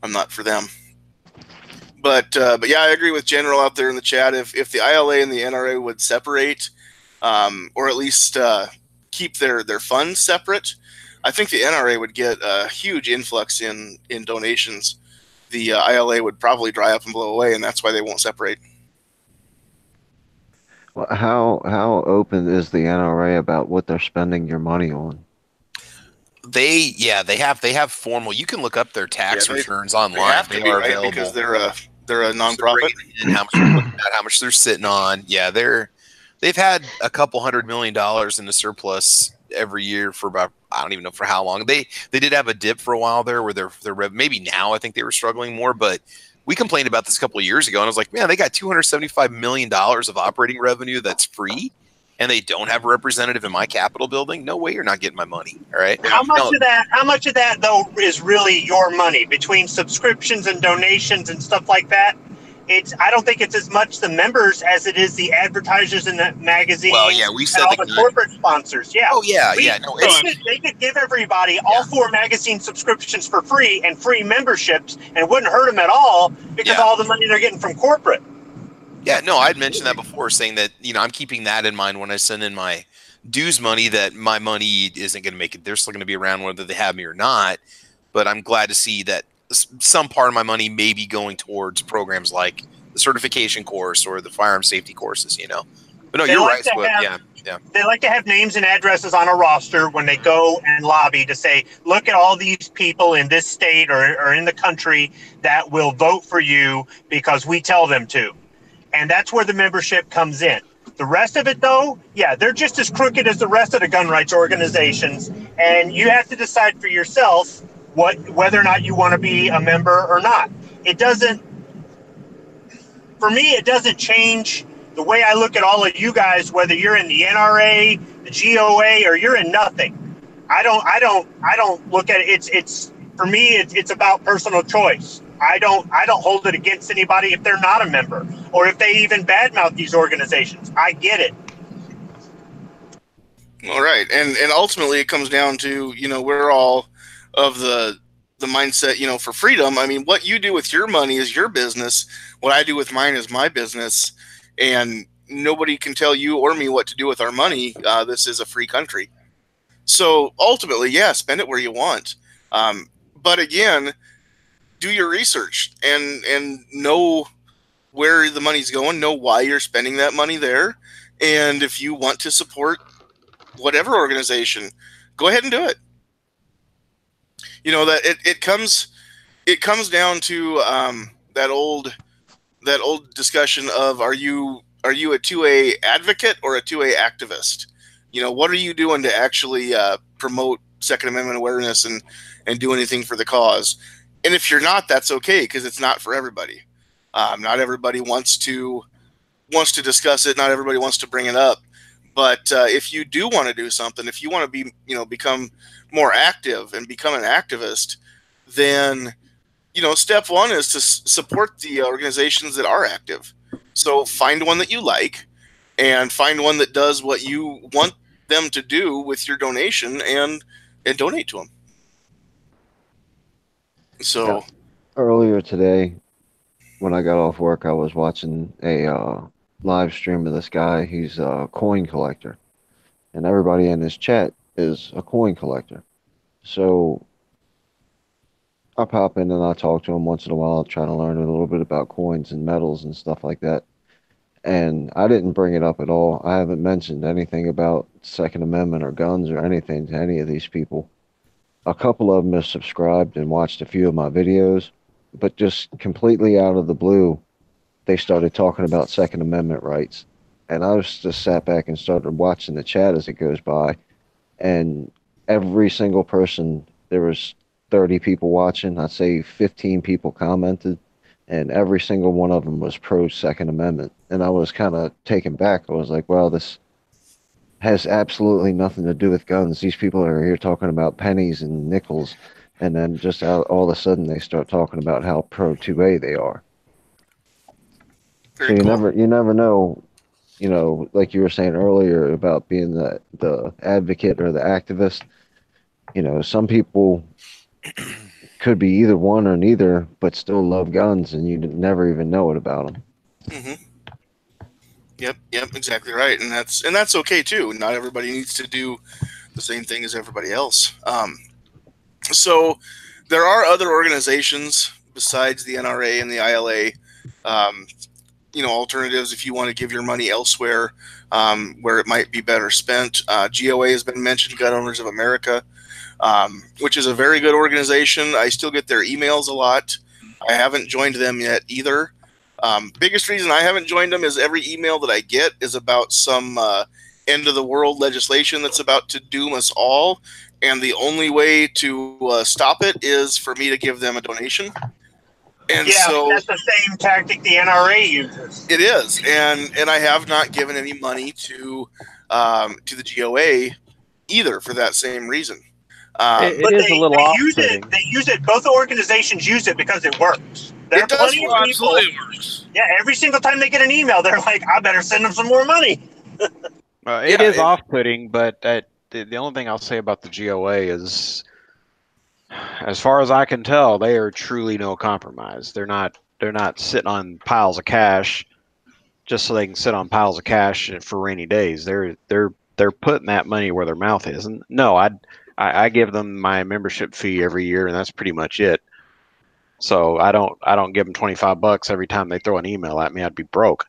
I'm not for them. But yeah, I agree with General out there in the chat. If the ILA and the NRA would separate, or at least keep their funds separate, I think the NRA would get a huge influx in donations. The ILA would probably dry up and blow away, and that's why they won't separate. Well, how open is the NRA about what they're spending your money on? They have formal. You can look up their tax returns online. They have to be, right? Available Because they're a nonprofit. And how much they're sitting on. Yeah, they've had a couple $100 million in the surplus every year for about, I don't even know for how long. They did have a dip for a while there where their maybe now I think they were struggling more, but we complained about this a couple of years ago, and I was like, man, they got $275 million of operating revenue that's free, and they don't have a representative in my Capitol building. No way, you're not getting my money. All right. How much of that though is really your money between subscriptions and donations and stuff like that? I don't think it's as much the members as it is the advertisers in the magazine. Well, yeah, we said all the corporate sponsors. Yeah. Oh yeah, No, they could give everybody all 4 magazine subscriptions for free and free memberships, and it wouldn't hurt them at all because all the money they're getting from corporate. Yeah, no, I'd mentioned that before, saying that I'm keeping that in mind when I send in my dues money. That my money isn't going to make it. They're still going to be around whether they have me or not. But I'm glad to see that some part of my money may be going towards programs like the certification course or the firearm safety courses, But no, you're right, Swift. Yeah. They like to have names and addresses on a roster when they go and lobby to say, look at all these people in this state or in the country that will vote for you because we tell them to. And that's where the membership comes in. The rest of it, though, yeah, they're just as crooked as the rest of the gun rights organizations. And you have to decide for yourself whether or not you want to be a member or not. For me, it doesn't change the way I look at all of you guys, whether you're in the NRA, the GOA, or you're in nothing. I don't look at it. It's for me, it's about personal choice. I don't hold it against anybody if they're not a member or if they even badmouth these organizations. I get it. All right, and ultimately it comes down to we're all of the mindset for freedom. I mean, what you do with your money is your business. What I do with mine is my business, and nobody can tell you or me what to do with our money. This is a free country, so ultimately, yeah, spend it where you want. But again, do your research and know where the money's going, know why you're spending that money there. And if you want to support whatever organization, go ahead and do it. That it comes down to that old discussion of are you a 2A advocate or a 2A activist? What are you doing to actually promote Second Amendment awareness and do anything for the cause? And if you're not, that's okay, because it's not for everybody. Not everybody wants to discuss it. Not everybody wants to bring it up. But if you do want to do something, if you want to be, become more active and become an activist, then, step one is to support the organizations that are active. So find one that you like and find one that does what you want them to do with your donation and donate to them. So earlier today, when I got off work, I was watching a live stream of this guy. He's a coin collector, and everybody in his chat is a coin collector. So I pop in and I talk to him once in a while, trying to learn a little bit about coins and metals and stuff like that. And I didn't bring it up at all. I haven't mentioned anything about Second Amendment or guns or anything to any of these people. A couple of them have subscribed and watched a few of my videos, but just completely out of the blue, they started talking about Second Amendment rights. And I was just sat back and started watching the chat as it goes by. And every single person, there was 30 people watching. I'd say 15 people commented, and every single one of them was pro Second Amendment. And I was kind of taken back. I was like, well, this has absolutely nothing to do with guns. These people are here talking about pennies and nickels, and then just all of a sudden they start talking about how pro 2A they are. So you never know, like you were saying earlier about being the advocate or the activist. Some people could be either one or neither, but still love guns, and you never even know it about them. Mm-hmm. Yep, exactly right, and that's okay too. Not everybody needs to do the same thing as everybody else. So there are other organizations besides the NRA and the ILA. Alternatives if you want to give your money elsewhere, where it might be better spent. GOA has been mentioned, Gun Owners of America, which is a very good organization. I still get their emails a lot. I haven't joined them yet either. Biggest reason I haven't joined them is every email that I get is about some end of the world legislation that's about to doom us all, and the only way to stop it is for me to give them a donation. And yeah, so that's the same tactic the NRA uses. it is, and I have not given any money to the GOA either for that same reason. It is a little off-putting. They use it. Both organizations use it because it works. There are plenty of people. Absolutely works. Yeah, every single time they get an email, they're like, "I better send them some more money." It is off-putting, but the only thing I'll say about the GOA is, as far as I can tell, they are truly no compromise. They're not sitting on piles of cash just so they can sit on piles of cash for rainy days. They're putting that money where their mouth is. And no, I give them my membership fee every year, and that's pretty much it. So I don't give them $25 every time they throw an email at me. I'd be broke.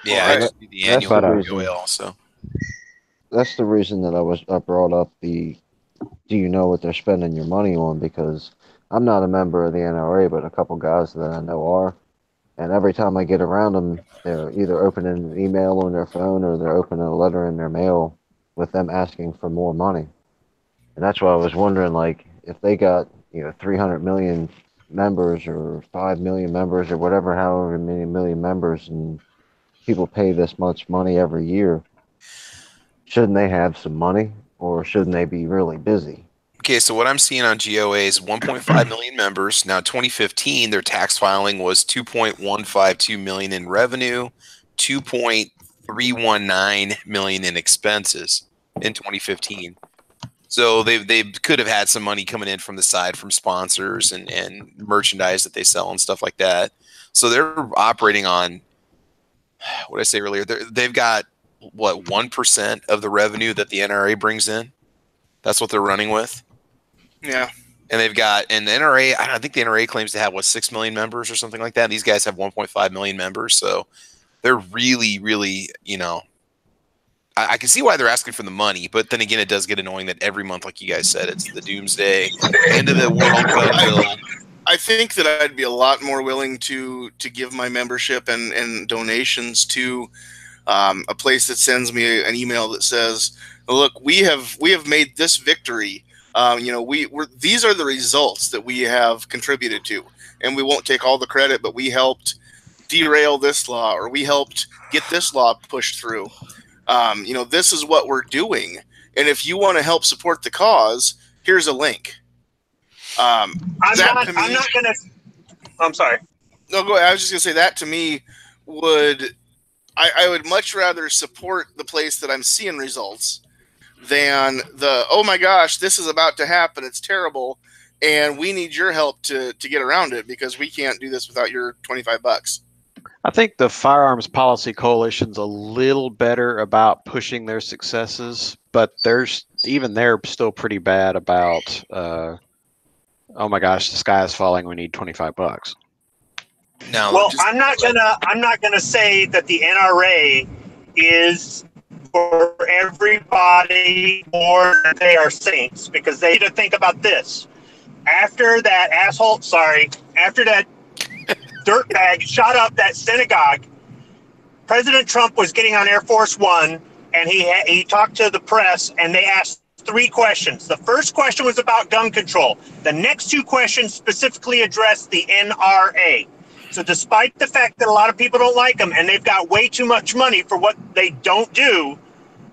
Yeah, Well, the annual GOA reason. also. That's the reason that I brought up the do you know what they're spending your money on? Because I'm not a member of the NRA, but a couple guys that I know are. And every time I get around them, they're either opening an email on their phone or they're opening a letter in their mail with them asking for more money. And that's why I was wondering, like, if they got, 300 million members or 5 million members or whatever, however many million members, and people pay this much money every year, shouldn't they have some money, or shouldn't they be really busy? Okay, so what I'm seeing on GOA is 1.5 million members. Now, 2015, their tax filing was 2.152 million in revenue, 2.319 million in expenses in 2015. So they could have had some money coming in from the side from sponsors and merchandise that they sell and stuff like that. So they're operating on, what did I say earlier? They've got, what, 1% of the revenue that the NRA brings in? That's what they're running with. Yeah. And they've got, and the NRA, I think the NRA claims to have, 6 million members or something like that. These guys have 1.5 million members. So they're really, really, I can see why they're asking for the money. But then again, it does get annoying that every month, like you guys said, it's the doomsday, end of the world gun bill. I think that I'd be a lot more willing to give my membership and donations to a place that sends me an email that says, "Look, we have made this victory. These are the results that we have contributed to, and we won't take all the credit, but we helped derail this law, or we helped get this law pushed through. This is what we're doing, and if you want to help support the cause, here's a link." I'm sorry. No, go ahead. I was just gonna say that to me I would much rather support the place that I'm seeing results than oh my gosh, this is about to happen, it's terrible, and we need your help to get around it because we can't do this without your $25. I think the Firearms Policy Coalition's a little better about pushing their successes, but they're still pretty bad about oh my gosh, the sky is falling, we need $25. No, well, I'm not gonna say that the NRA is for everybody or they are saints, because they need to think about this. After that dirtbag shot up that synagogue, President Trump was getting on Air Force One, and he talked to the press, and they asked 3 questions. The first question was about gun control. The next 2 questions specifically addressed the NRA. So despite the fact that a lot of people don't like them and they've got way too much money for what they don't do,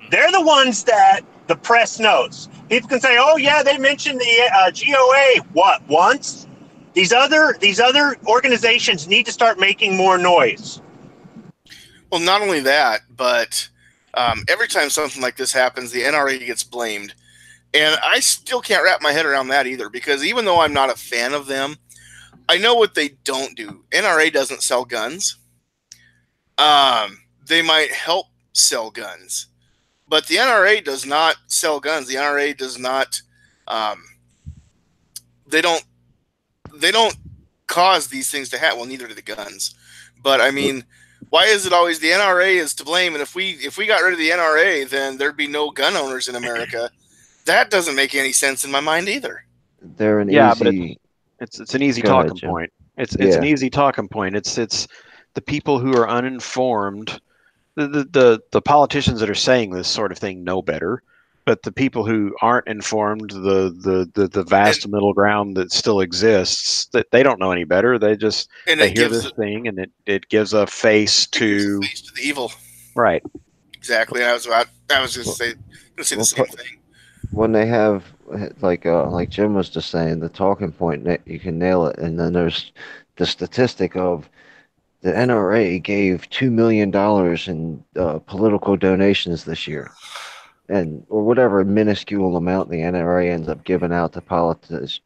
they're the ones that the press knows. People can say, "Oh yeah, they mentioned the GOA." What, once? These other organizations need to start making more noise. Well, not only that, but every time something like this happens, the NRA gets blamed. And I still can't wrap my head around that either, because even though I'm not a fan of them, I know what they don't do. NRA doesn't sell guns. They might help sell guns, but the NRA does not sell guns. The NRA does not. They don't cause these things to happen. Well, neither do the guns. But I mean, why is it always the NRA is to blame? And if we got rid of the NRA, then there'd be no gun owners in America. That doesn't make any sense in my mind either. They're an Yeah, easy. but it's an easy Go ahead, talking Jim. point. It's Yeah. an easy talking point. It's the people who are uninformed. The politicians that are saying this sort of thing know better, but the people who aren't informed, the vast middle ground that still exists, that they don't know any better. They just they hear this thing, and it gives a face to the evil. Right. Exactly. I was just going to say the same thing. When they have like Jim was just saying, the talking point, you can nail it, and then there's the statistic of the NRA gave $2 million in political donations this year, or whatever minuscule amount the NRA ends up giving out to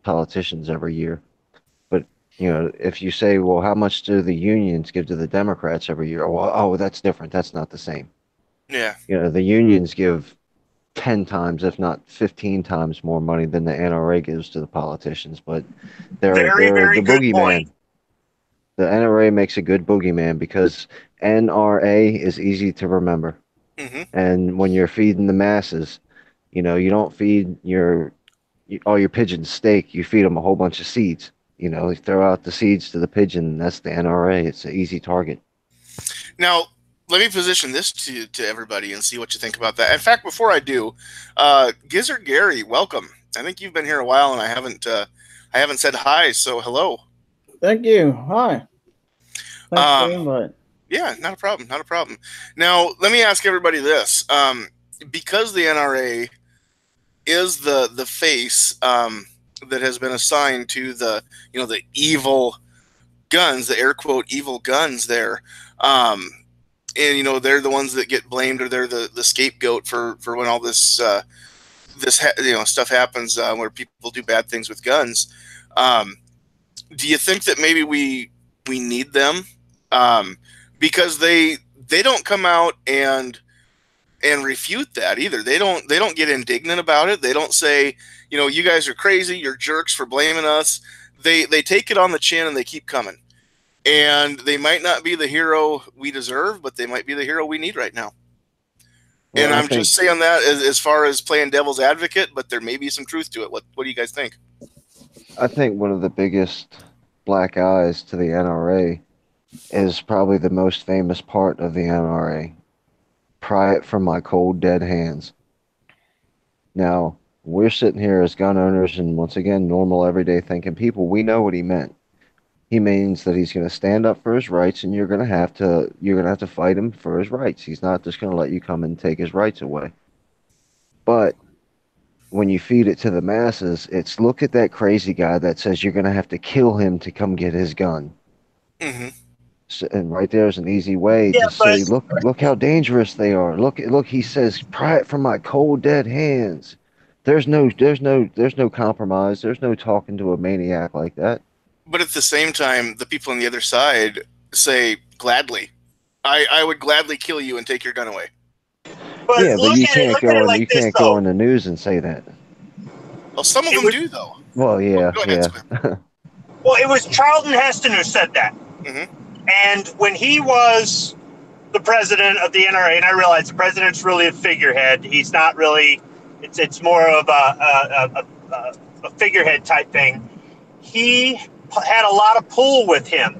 politicians every year. But if you say, well, how much do the unions give to the Democrats every year? Well, oh, that's different. That's not the same. Yeah. The unions give 10 times, if not 15 times more money than the NRA gives to the politicians, but they're the boogeyman. The NRA makes a good boogeyman because NRA is easy to remember. Mm-hmm. And when you're feeding the masses, you don't feed all your pigeons steak. You feed them a whole bunch of seeds. You throw out the seeds to the pigeon, and that's the NRA. It's an easy target. Now, let me position this to everybody and see what you think about that. In fact, before I do, Gizzard Gary, welcome. I think you've been here a while, and I haven't said hi. So hello. Thank you. Hi. Thanks for the invite. Yeah, not a problem. Not a problem. Now, let me ask everybody this: because the NRA is the face that has been assigned to the the evil guns, the air quote evil guns there. And they're the ones that get blamed, or they're the scapegoat for when all this stuff happens where people do bad things with guns. Do you think that maybe we need them because they don't come out and refute that either? They don't get indignant about it. They don't say, you guys are crazy, you're jerks for blaming us. They take it on the chin and they keep coming. And they might not be the hero we deserve, but they might be the hero we need right now. Well, and I'm just saying that as far as playing devil's advocate, but there may be some truth to it. What do you guys think? I think one of the biggest black eyes to the NRA is probably the most famous part of the NRA. Pry it from my cold, dead hands. Now, we're sitting here as gun owners and, once again, normal, everyday thinking people. We know what he meant. He means that he's going to stand up for his rights, and you're going to have to fight him for his rights. He's not just going to let you come and take his rights away. But when you feed it to the masses, it's look at that crazy guy that says you're going to have to kill him to come get his gun. Mm-hmm. So, and right there's an easy way to say, look how dangerous they are. Look, he says, pry it from my cold, dead hands. There's no compromise. There's no talking to a maniac like that. But at the same time, the people on the other side say, gladly. I would gladly kill you and take your gun away. But yeah, but you can't go on the news and say that. Well, some of them do, though. Well, yeah, yeah. Well, it was Charlton Heston who said that. Mm-hmm. And when he was the president of the NRA, and I realize the president's really a figurehead. He's not really. It's more of a figurehead type thing. He had a lot of pull with him.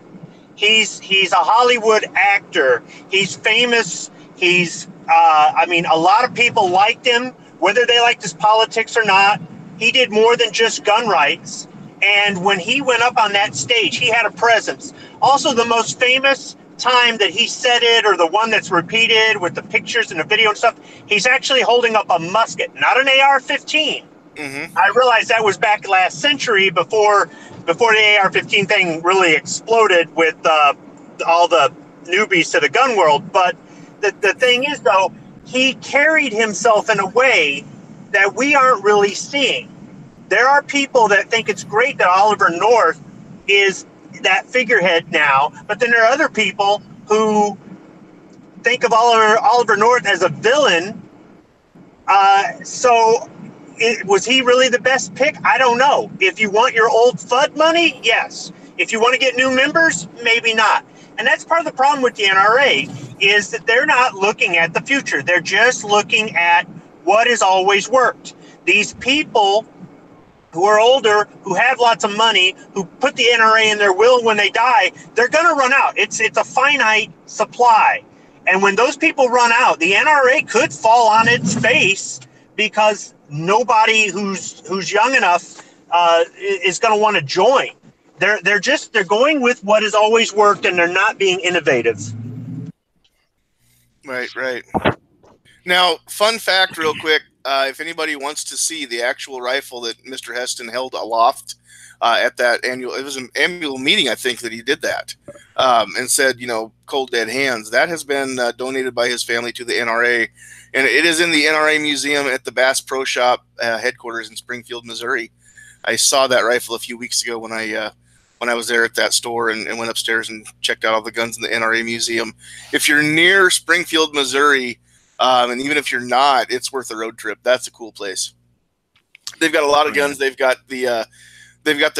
He's a Hollywood actor. He's famous. He's a lot of people liked him, whether they liked his politics or not. He did more than just gun rights. And when he went up on that stage, he had a presence. Also, the most famous time that he said it, or the one that's repeated with the pictures and the video and stuff, he's actually holding up a musket, not an AR-15. Mm-hmm. I realized that was back last century before the AR-15 thing really exploded with all the newbies to the gun world. But the thing is, though, he carried himself in a way that we aren't really seeing. There are people that think it's great that Oliver North is that figurehead now, but then there are other people who think of Oliver North as a villain. Was he really the best pick? I don't know. If you want your old FUD money, yes. If you want to get new members, maybe not. And that's part of the problem with the NRA, is that they're not looking at the future. They're just looking at what has always worked. These people who are older, who have lots of money, who put the NRA in their will when they die, they're going to run out. It's a finite supply. And when those people run out, the NRA could fall on its face because nobody who's young enough is going to want to join. They're going with what has always worked, and they're not being innovative. Right. Now, fun fact, real quick: if anybody wants to see the actual rifle that Mr. Heston held aloft at that it was an annual meeting, I think, that he did that, and said, cold dead hands. That has been donated by his family to the NRA, and it is in the NRA museum at the Bass Pro Shop headquarters in Springfield, Missouri. I saw that rifle a few weeks ago when I was there at that store and went upstairs and checked out all the guns in the NRA museum. If you're near Springfield, Missouri, and even if you're not, it's worth a road trip. That's a cool place. They've got a lot of guns. They've got the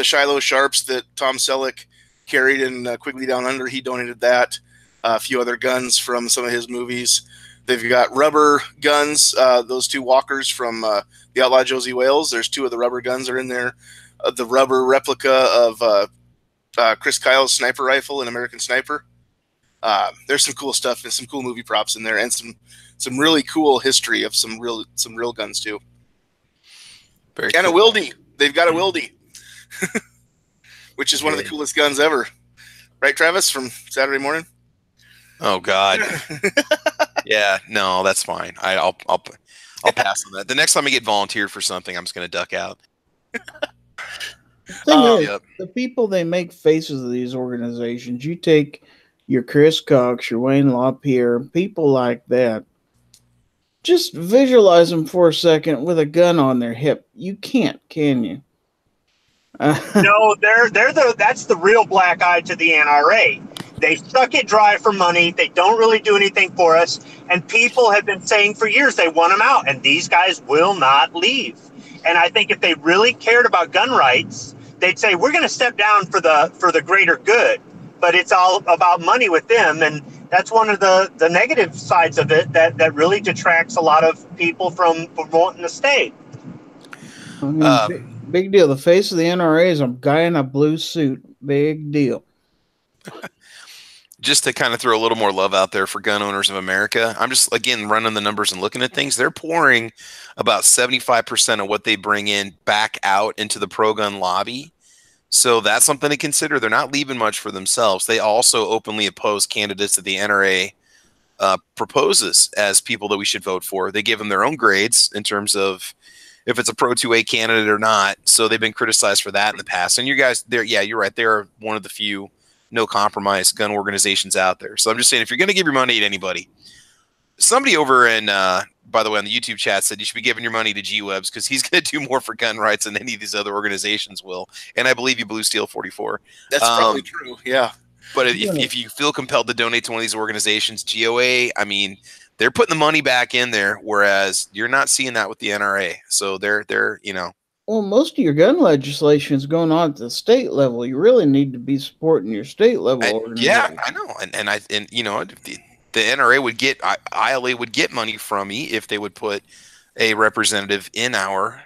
Shiloh Sharps that Tom Selleck carried in Quigley Down Under. He donated that. A few other guns from some of his movies. They've got rubber guns. Those two walkers from the Outlaw Josie Wales. There's two of the rubber guns are in there. The rubber replica of Chris Kyle's sniper rifle in American Sniper. There's some cool stuff and some cool movie props in there, and some really cool history of some real guns too. Very and cool. a Wildy. They've got a Wildy, which is one of the coolest guns ever. Right, Travis, from Saturday Morning? Oh God. Yeah, no, that's fine. I'll pass on that. The next time I get volunteered for something, I'm just going to duck out. The people they make faces of these organizations, you take your Chris Cox, your Wayne LaPierre, people like that, just visualize them for a second with a gun on their hip. You can't, can you? No, that's the real black eye to the NRA. They suck it dry for money. They don't really do anything for us. And people have been saying for years they want them out, and these guys will not leave. And I think if they really cared about gun rights, they'd say, we're going to step down for the greater good. But it's all about money with them. And that's one of the negative sides of it that really detracts a lot of people from wanting to stay. I mean, big deal. The face of the NRA is a guy in a blue suit. Big deal. Just to kind of throw a little more love out there for gun owners of America, I'm just, again, running the numbers and looking at things. They're pouring about 75% of what they bring in back out into the pro-gun lobby. So that's something to consider. They're not leaving much for themselves. They also openly oppose candidates that the NRA proposes as people that we should vote for. They give them their own grades in terms of if it's a Pro 2A candidate or not. So they've been criticized for that in the past. And you guys, you're right. They're one of the few no compromise gun organizations out there. So I'm just saying, if you're going to give your money to anybody, somebody over in, by the way, on the YouTube chat said you should be giving your money to G-Webs because he's going to do more for gun rights than any of these other organizations will. And I believe you Blue Steel 44. That's probably true. Yeah. But if you feel compelled to donate to one of these organizations, GOA, I mean, they're putting the money back in there, whereas you're not seeing that with the NRA. So they're Well, most of your gun legislation is going on at the state level. You really need to be supporting your state level organization. Yeah, I know. And the NRA would get, ILA would get money from me if they would put a representative in our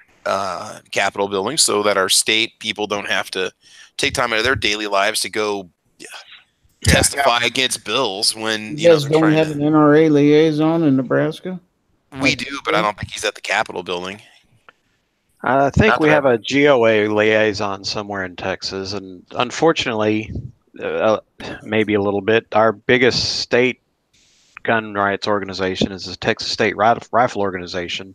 Capitol building so that our state people don't have to take time out of their daily lives to go testify against bills when you guys don't have an NRA liaison in Nebraska. We do, but I don't think he's at the Capitol building. I think we have a GOA liaison somewhere in Texas, and unfortunately, maybe a little bit, our biggest state gun rights organization is the Texas State Rifle Organization,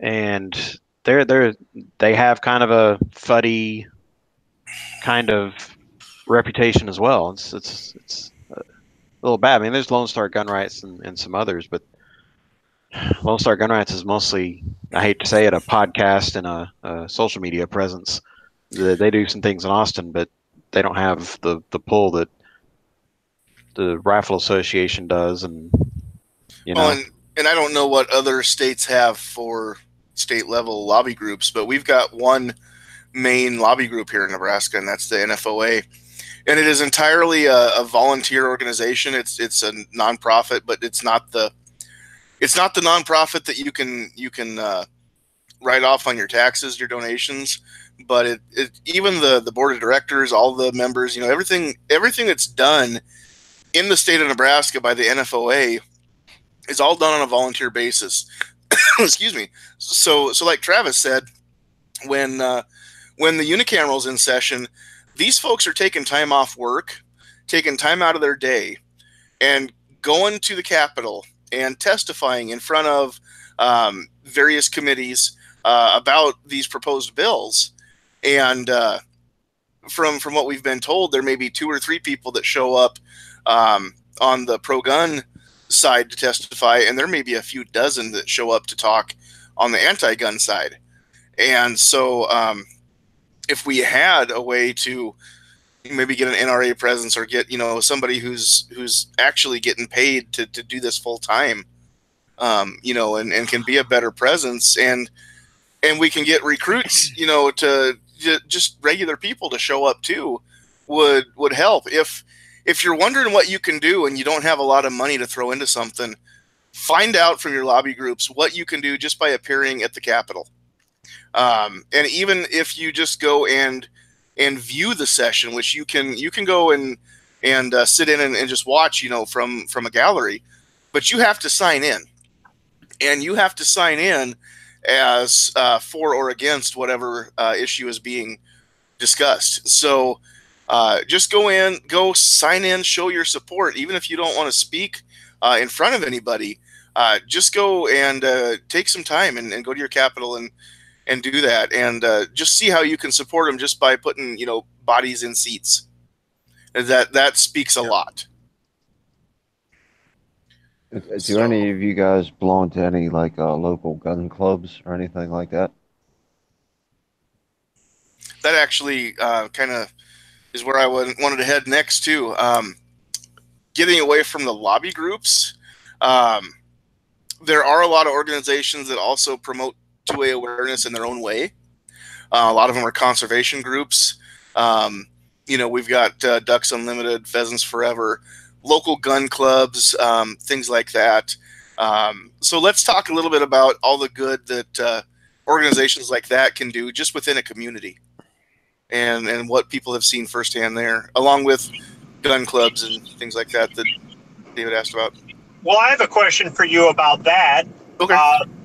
and they have kind of a fuddy kind of reputation as well. It's little bad. I mean, there's Lone Star Gun Rights and some others, but Lone Star Gun Rights is mostly, I hate to say it, a podcast and a social media presence. They do some things in Austin, but they don't have the pull that the Rifle Association does, and Well, and I don't know what other states have for state level lobby groups, but we've got one main lobby group here in Nebraska, and that's the NFOA. And it is entirely a volunteer organization. It's a nonprofit, but it's not the nonprofit that you can write off on your taxes, your donations. But it even the board of directors, all the members, everything that's done in the state of Nebraska by the NFOA is all done on a volunteer basis. Excuse me. So like Travis said, when the unicameral's in session, these folks are taking time off work, taking time out of their day, and going to the Capitol and testifying in front of various committees about these proposed bills. And from what we've been told, there may be 2 or 3 people that show up on the pro-gun side to testify, and there may be a few dozen that show up to talk on the anti-gun side. And so if we had a way to maybe get an NRA presence or get somebody who's actually getting paid to do this full time, and can be a better presence, and we can get recruits, to just regular people to show up too, would help. If you're wondering what you can do and you don't have a lot of money to throw into something, find out from your lobby groups what you can do just by appearing at the Capitol. And even if you just go and view the session, which you can go and sit in and just watch, from a gallery, but you have to sign in, and you have to sign in as for or against whatever issue is being discussed. So just go sign in, show your support, even if you don't want to speak in front of anybody. Just go and take some time and go to your Capitol and do that, and just see how you can support them just by putting bodies in seats. That speaks a lot. Do any of you guys belong to any local gun clubs or anything like that? That actually kind of is where I wanted to head next too. Getting away from the lobby groups, there are a lot of organizations that also promote 2A awareness in their own way. A lot of them are conservation groups. We've got Ducks Unlimited, Pheasants Forever, local gun clubs, things like that. So let's talk a little bit about all the good that organizations like that can do just within a community, and what people have seen firsthand there, along with gun clubs and things like that David asked about. Well, I have a question for you about that. Okay.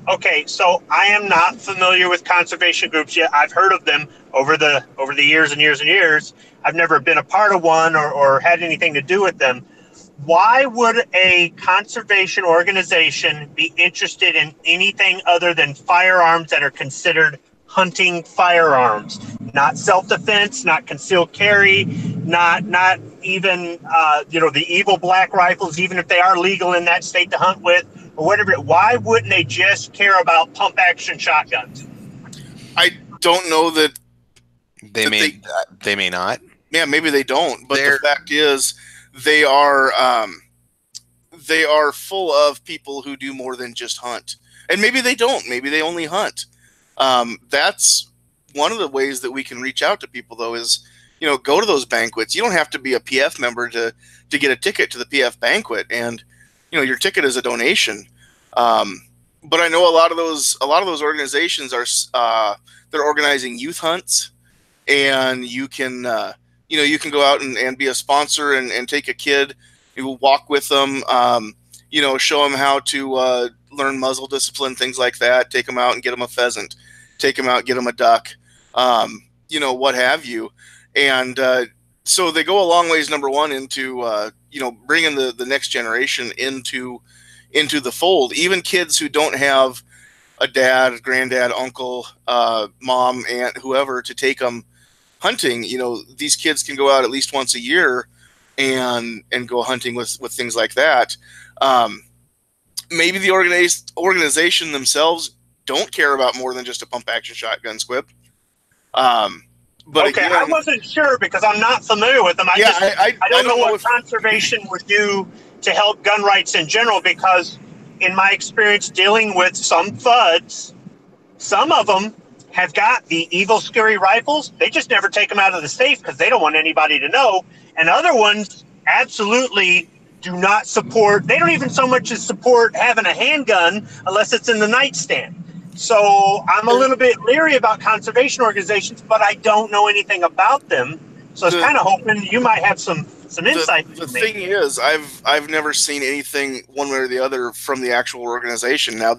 Okay, so I am not familiar with conservation groups yet. I've heard of them over the years and years and years. I've never been a part of one or had anything to do with them. Why would a conservation organization be interested in anything other than firearms that are considered hunting firearms? Not self-defense, not concealed carry, not even the evil black rifles, even if they are legal in that state to hunt with, or whatever. Why wouldn't they just care about pump action shotguns? I don't know that they may not. Yeah, maybe they don't. But the fact is, they are full of people who do more than just hunt. And maybe they don't. Maybe they only hunt. That's one of the ways that we can reach out to people, though, is go to those banquets. You don't have to be a PF member to get a ticket to the PF banquet, and your ticket is a donation. But I know a lot of those organizations are they're organizing youth hunts, and you can go out and be a sponsor and take a kid, you walk with them, show them how to learn muzzle discipline, things like that. Take them out and get them a pheasant. Take them out, get them a duck, what have you. And so they go a long ways, number one, into bringing the next generation into the fold. Even kids who don't have a dad, granddad, uncle, mom, aunt, whoever to take them hunting. These kids can go out at least once a year and go hunting with things like that. Maybe the organization themselves don't care about more than just a pump action shotgun, Squib. But okay, again, I wasn't sure because I'm not familiar with them. I don't know what conservation would do to help gun rights in general, because in my experience dealing with some FUDs, some of them have got the evil, scary rifles. They just never take them out of the safe because they don't want anybody to know. And other ones absolutely do not support. They don't even so much as support having a handgun unless it's in the nightstand. So I'm a little bit leery about conservation organizations, but I don't know anything about them. So I was kind of hoping you might have some insight. The thing is, I've never seen anything one way or the other from the actual organization. Now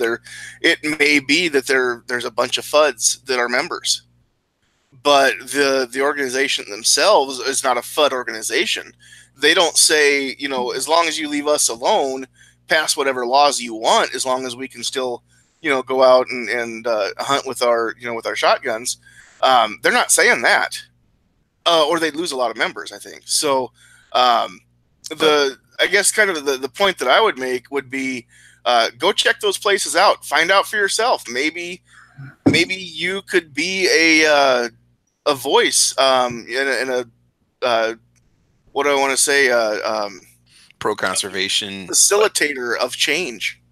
it may be that there's a bunch of FUDs that are members, but the organization themselves is not a FUD organization. They don't say, as long as you leave us alone, pass whatever laws you want, as long as we can still, go out and hunt with our shotguns. They're not saying that, or they'd lose a lot of members, I think. So I guess kind of the point that I would make would be, go check those places out, find out for yourself. Maybe you could be a voice in a what do I want to say? Pro conservation facilitator of change.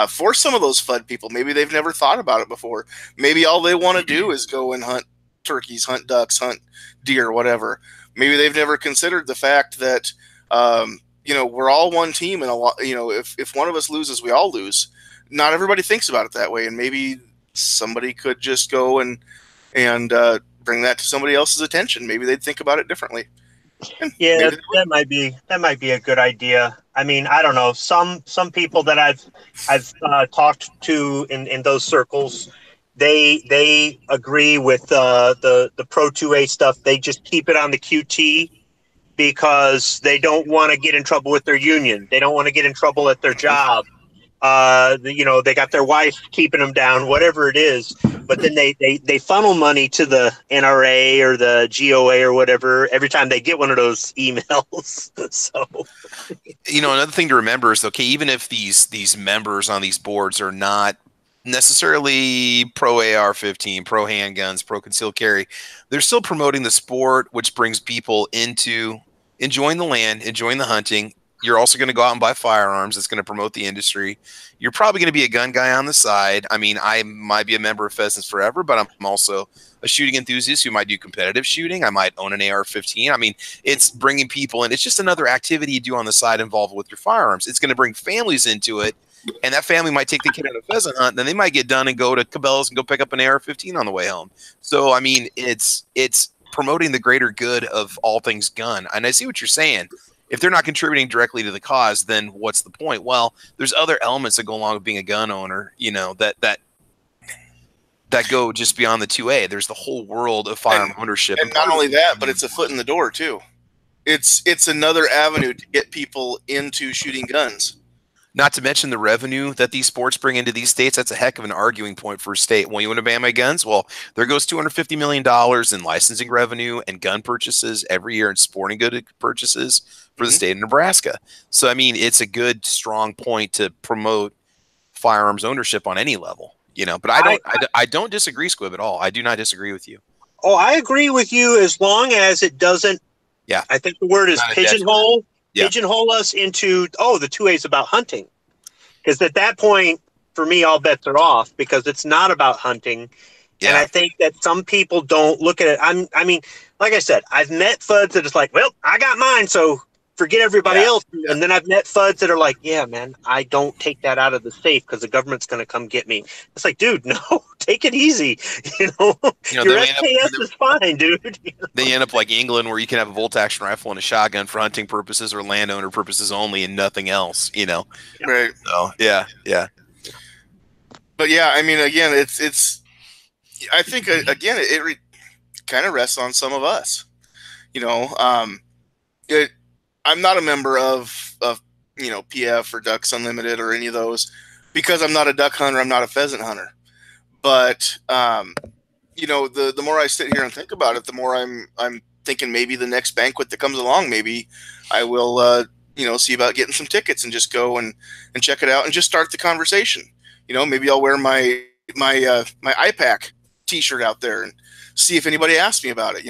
For some of those FUD people, maybe they've never thought about it before. Maybe all they want to do is go and hunt turkeys, hunt ducks, hunt deer, whatever. Maybe they've never considered the fact that we're all one team, and if one of us loses, we all lose. Not everybody thinks about it that way, and maybe somebody could just go and bring that to somebody else's attention. Maybe they'd think about it differently. Yeah, that might be a good idea. I mean, I don't know. Some people that I've talked to in those circles, they agree with the Pro 2A stuff. They just keep it on the QT because they don't want to get in trouble with their union. They don't want to get in trouble at their job. They got their wife keeping them down, whatever it is. But then they funnel money to the NRA or the GOA or whatever every time they get one of those emails. So, another thing to remember is, okay, even if these members on these boards are not necessarily pro AR-15, pro handguns, pro concealed carry, they're still promoting the sport, which brings people into enjoying the land, enjoying the hunting. You're also going to go out and buy firearms. It's going to promote the industry. You're probably going to be a gun guy on the side. I mean, I might be a member of Pheasants Forever, but I'm also a shooting enthusiast who might do competitive shooting. I might own an AR-15. I mean, it's bringing people in. It's just another activity you do on the side involved with your firearms. It's going to bring families into it, and that family might take the kid on a pheasant hunt, and then they might get done and go to Cabela's and go pick up an AR-15 on the way home. So, I mean, it's promoting the greater good of all things gun. And I see what you're saying. If they're not contributing directly to the cause, then what's the point? Well, there's other elements that go along with being a gun owner, that go just beyond the 2A. There's the whole world of firearm ownership. And not only that, but it's a foot in the door too. It's another avenue to get people into shooting guns. Not to mention the revenue that these sports bring into these states. That's a heck of an arguing point for a state. Well, you want to ban my guns? Well, there goes $250 million in licensing revenue and gun purchases every year and sporting good purchases for the state of Nebraska. So, I mean, it's a good, strong point to promote firearms ownership on any level, but I don't disagree, Squib, at all. I do not disagree with you. Oh, I agree with you as long as it doesn't. Yeah. I think the word is pigeonhole. Pigeonhole us into, the 2A is about hunting. Because at that point, for me, all bets are off because it's not about hunting. Yeah. And I think that some people don't look at it. I mean, like I said, I've met FUDs that is like, well, I got mine, so forget everybody else. Yeah. And then I've met FUDs that are like, yeah, man, I don't take that out of the safe because the government's going to come get me. It's like, dude, no, take it easy. Your SKS is fine, dude. They end up like England, where you can have a bolt action rifle and a shotgun for hunting purposes or landowner purposes only and nothing else, Right. So, yeah. But yeah, I mean, again, it's I think, again, it kind of rests on some of us. I'm not a member of PF or Ducks Unlimited or any of those because I'm not a duck hunter. I'm not a pheasant hunter. But the more I sit here and think about it, the more I'm thinking maybe the next banquet that comes along, maybe I will, see about getting some tickets and just go and check it out and just start the conversation. Maybe I'll wear my IPAC T-shirt out there and see if anybody asks me about it.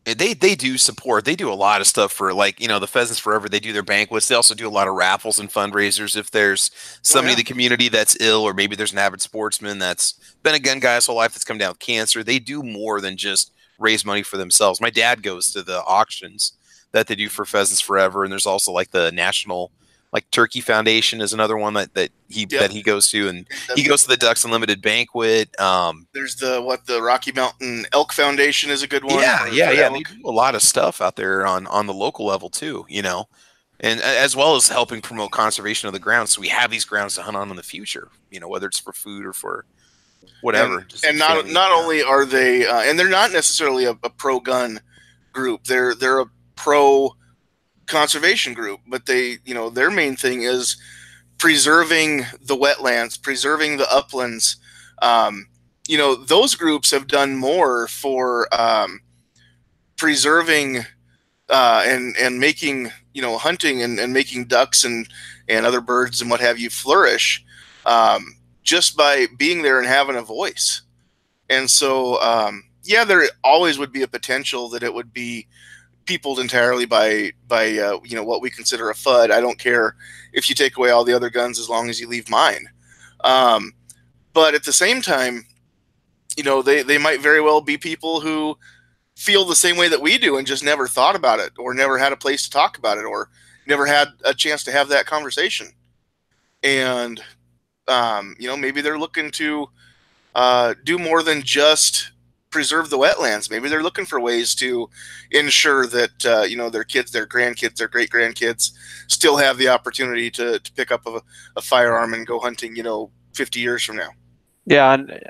They do support. They do a lot of stuff for, like, the Pheasants Forever. They do their banquets. They also do a lot of raffles and fundraisers. If there's somebody in the community that's ill, or maybe there's an avid sportsman that's been a gun guy his whole life that's come down with cancer, they do more than just raise money for themselves. My dad goes to the auctions that they do for Pheasants Forever, and there's also like the National Turkey Foundation is another one that he goes to, and he goes to the Ducks Unlimited banquet. There's the Rocky Mountain Elk Foundation is a good one. Yeah. They do a lot of stuff out there on the local level too, and as well as helping promote conservation of the grounds. So we have these grounds to hunt on in the future, whether it's for food or for whatever. And not only are they, and they're not necessarily a pro gun group. They're a pro conservation group, but they, their main thing is preserving the wetlands, preserving the uplands. Those groups have done more for preserving and making, hunting and making ducks and other birds and what have you flourish, just by being there and having a voice. And so, there always would be a potential that it would be peopled entirely by what we consider a FUD. I don't care if you take away all the other guns as long as you leave mine. But at the same time, they might very well be people who feel the same way that we do and just never thought about it, or never had a place to talk about it, or never had a chance to have that conversation. And maybe they're looking to do more than just preserve the wetlands. Maybe they're looking for ways to ensure that their kids, their grandkids, their great grandkids still have the opportunity to pick up a firearm and go hunting 50 years from now. Yeah, and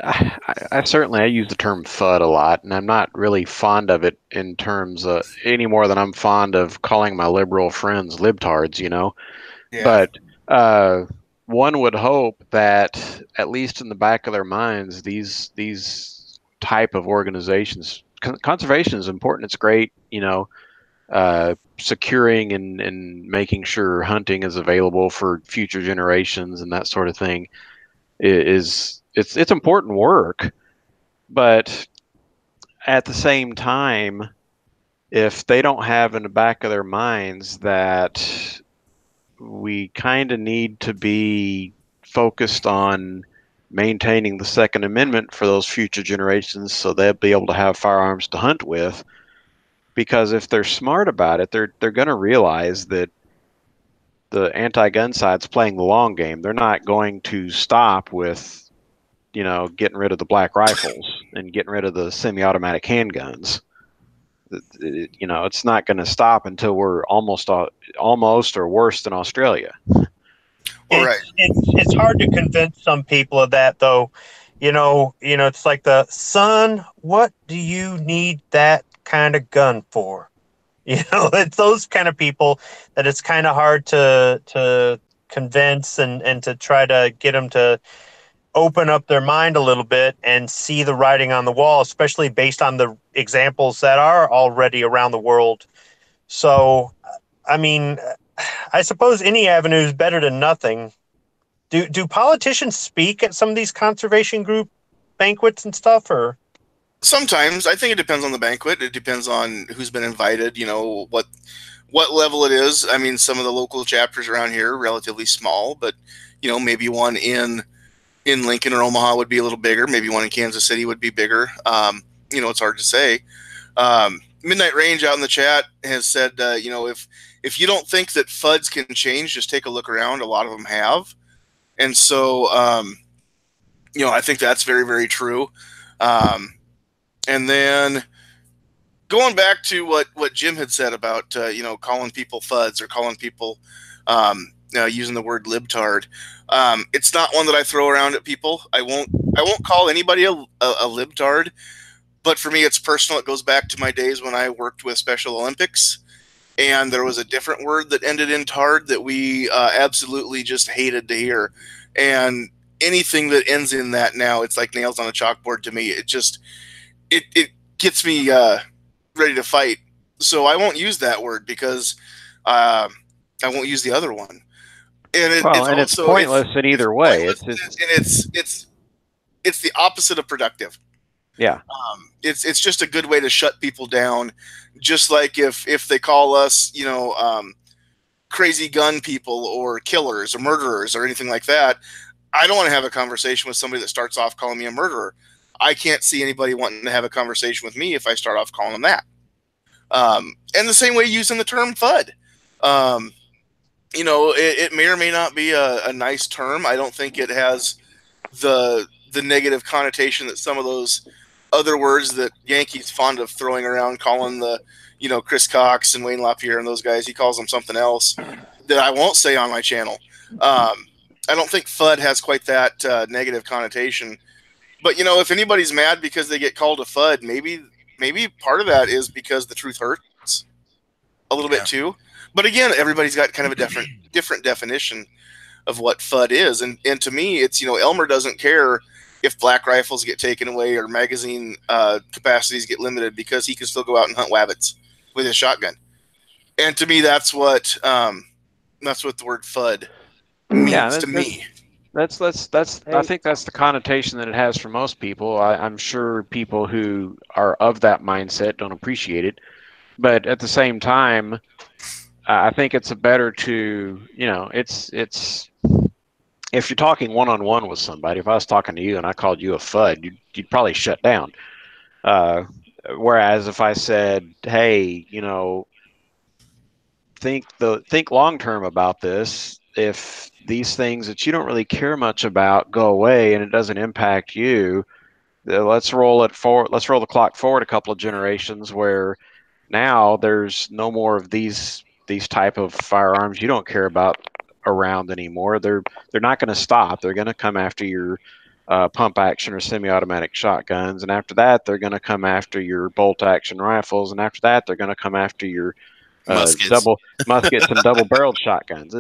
I certainly use the term FUD a lot, and I'm not really fond of it in terms of any more than I'm fond of calling my liberal friends libtards. Yeah. But one would hope that at least in the back of their minds, these type of organizations, conservation is important. It's great, securing and making sure hunting is available for future generations and that sort of thing it's important work. But at the same time, if they don't have in the back of their minds that we kind of need to be focused on maintaining the Second Amendment for those future generations so they'll be able to have firearms to hunt with, because if they're smart about it, they're going to realize that the anti-gun side's playing the long game. They're not going to stop with, getting rid of the black rifles and getting rid of the semi-automatic handguns. It's not going to stop until we're almost or worse than Australia. Right. It's hard to convince some people of that, though. It's like son, what do you need that kind of gun for? It's those kind of people that it's kind of hard to convince and to try to get them to open up their mind a little bit and see the writing on the wall, especially based on the examples that are already around the world. So, I mean, I suppose any avenue is better than nothing. Do politicians speak at some of these conservation group banquets and stuff, or? Sometimes. I think it depends on the banquet. It depends on who's been invited, what level it is. I mean, some of the local chapters around here are relatively small, but, maybe one in Lincoln or Omaha would be a little bigger. Maybe one in Kansas City would be bigger. It's hard to say. Midnight Range out in the chat has said, if you don't think that FUDs can change, just take a look around. A lot of them have. And so, I think that's very, very true. And then going back to what Jim had said about, calling people FUDs or calling people, using the word libtard. It's not one that I throw around at people. I won't call anybody a libtard, but for me, it's personal. It goes back to my days when I worked with Special Olympics, and there was a different word that ended in tard that we absolutely just hated to hear. And anything that ends in that now, it's like nails on a chalkboard to me. It gets me ready to fight. So I won't use that word because I won't use the other one. And it's pointless in either way. It's the opposite of productive. Yeah. It's just a good way to shut people down. Just like if they call us, crazy gun people or killers or murderers or anything like that, I don't want to have a conversation with somebody that starts off calling me a murderer. I can't see anybody wanting to have a conversation with me if I start off calling them that. And the same way using the term FUD. It may or may not be a nice term. I don't think it has the negative connotation that some of those other words that Yankees fond of throwing around, calling the, Chris Cox and Wayne LaPierre and those guys. He calls them something else that I won't say on my channel. I don't think FUD has quite that negative connotation. But, if anybody's mad because they get called a FUD, maybe part of that is because the truth hurts a little bit too. But again, everybody's got kind of a different definition of what FUD is. And to me, it's, Elmer doesn't care if black rifles get taken away or magazine capacities get limited because he can still go out and hunt wabbits with his shotgun. And to me, that's what the word FUD means to me. I think that's the connotation that it has for most people. I'm sure people who are of that mindset don't appreciate it, but at the same time, I think it's better to, it's if you're talking one-on-one with somebody. If I was talking to you and I called you a FUD, you'd probably shut down. Whereas if I said, hey, think long-term about this. If these things that you don't really care much about go away and it doesn't impact you, let's roll the clock forward a couple of generations where now there's no more of these type of firearms you don't care about around anymore. They're not going to stop. They're going to come after your pump action or semi-automatic shotguns, and after that they're going to come after your bolt action rifles, and after that they're going to come after your double muskets and double barreled shotguns.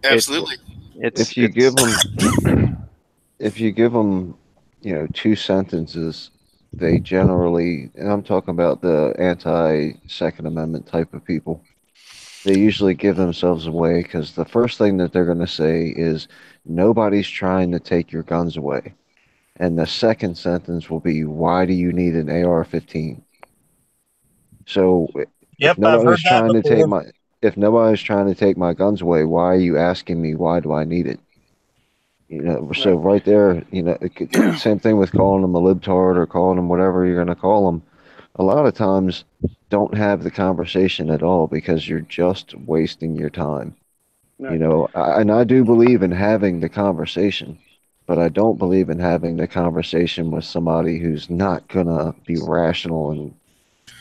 Absolutely. If you give them, two sentences, they generally, and I'm talking about the anti-Second Amendment type of people, they usually give themselves away because the first thing that they're going to say is, nobody's trying to take your guns away. And the second sentence will be, why do you need an AR-15? So Yep, I've heard that before. If nobody's trying to take my guns away, why are you asking me why do I need it? So right there, same thing with calling them a libtard or calling them whatever you're going to call them. A lot of times, don't have the conversation at all because you're just wasting your time. No. And I do believe in having the conversation, but I don't believe in having the conversation with somebody who's not gonna be rational and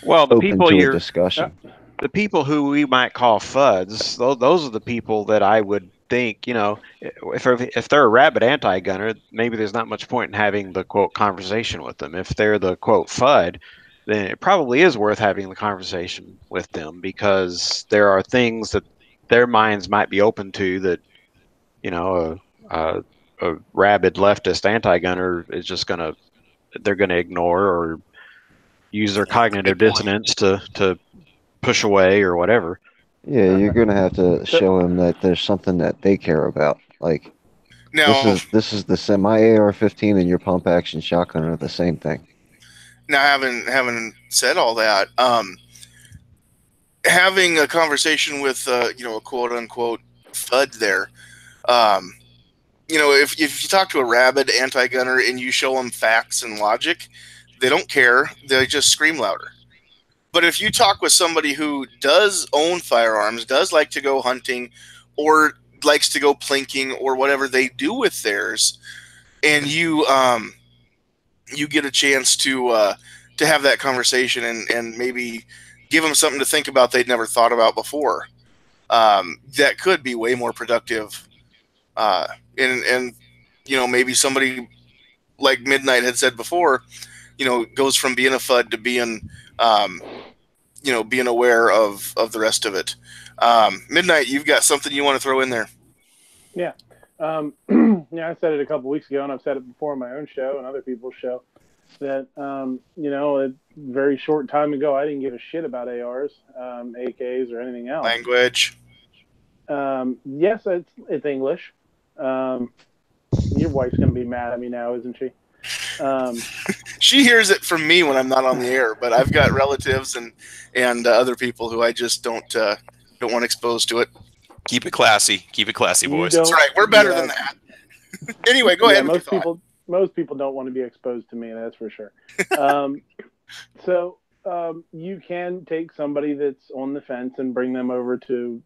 open to a discussion. The people who we might call FUDs, those are the people that I would think, if they're a rabid anti-gunner, maybe there's not much point in having the quote conversation with them. If they're the quote FUD, then it probably is worth having the conversation with them because there are things that their minds might be open to that, a rabid leftist anti-gunner is just they're gonna ignore or use their cognitive dissonance to push away or whatever. Yeah, you're gonna have to show them that there's something that they care about. Like, now, this is the same. My AR-15 and your pump action shotgun are the same thing. Now, having said all that, having a conversation with a quote unquote FUD there, if you talk to a rabid anti-gunner and you show them facts and logic, they don't care. They just scream louder. But if you talk with somebody who does own firearms, does like to go hunting, or likes to go plinking, or whatever they do with theirs, and you get a chance to have that conversation and maybe give them something to think about they'd never thought about before, that could be way more productive. And maybe somebody like Midnight had said before, goes from being a FUD to being being aware of the rest of it. Midnight, you've got something you want to throw in there? Yeah. I said it a couple weeks ago, and I've said it before on my own show and other people's show. that, a very short time ago, I didn't give a shit about ARs, AKs, or anything else. Language. Yes, it's English. Your wife's going to be mad at me now, isn't she? She hears it from me when I'm not on the air, but I've got relatives and other people who I just don't want exposed to it. Keep it classy. Keep it classy, boys. That's right. We're better than that. Anyway, go ahead. Most people don't want to be exposed to me. That's for sure. So you can take somebody that's on the fence and bring them over to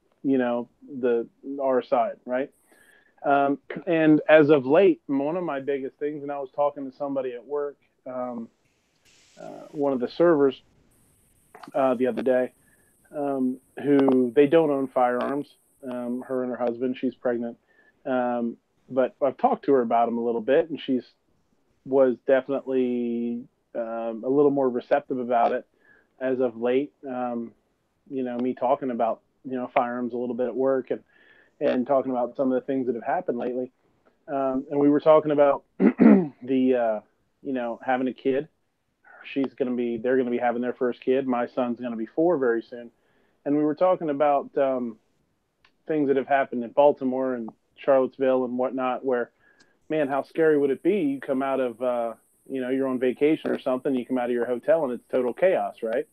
our side, right? And as of late, one of my biggest things, and I was talking to somebody at work, one of the servers the other day, who they don't own firearms. Her and her husband, she's pregnant. But I've talked to her about them a little bit, and was definitely a little more receptive about it as of late. Me talking about firearms a little bit at work and talking about some of the things that have happened lately. And we were talking about having a kid. They're going to be having their first kid. My son's going to be 4 very soon. And we were talking about things that have happened in Baltimore and Charlottesville and whatnot, where, man, how scary would it be? You come out of, you're on vacation or something, you come out of your hotel and it's total chaos, right?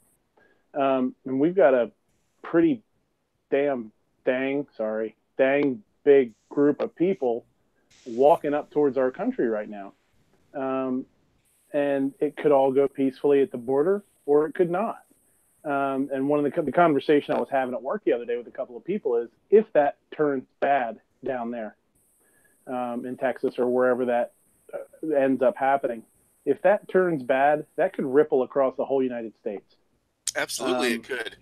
And we've got a pretty dang big group of people walking up towards our country right now. And it could all go peacefully at the border, or it could not. And one of the conversation I was having at work the other day with a couple of people is, if that turns bad down there in Texas or wherever that ends up happening, if that turns bad, that could ripple across the whole United States. Absolutely, it could.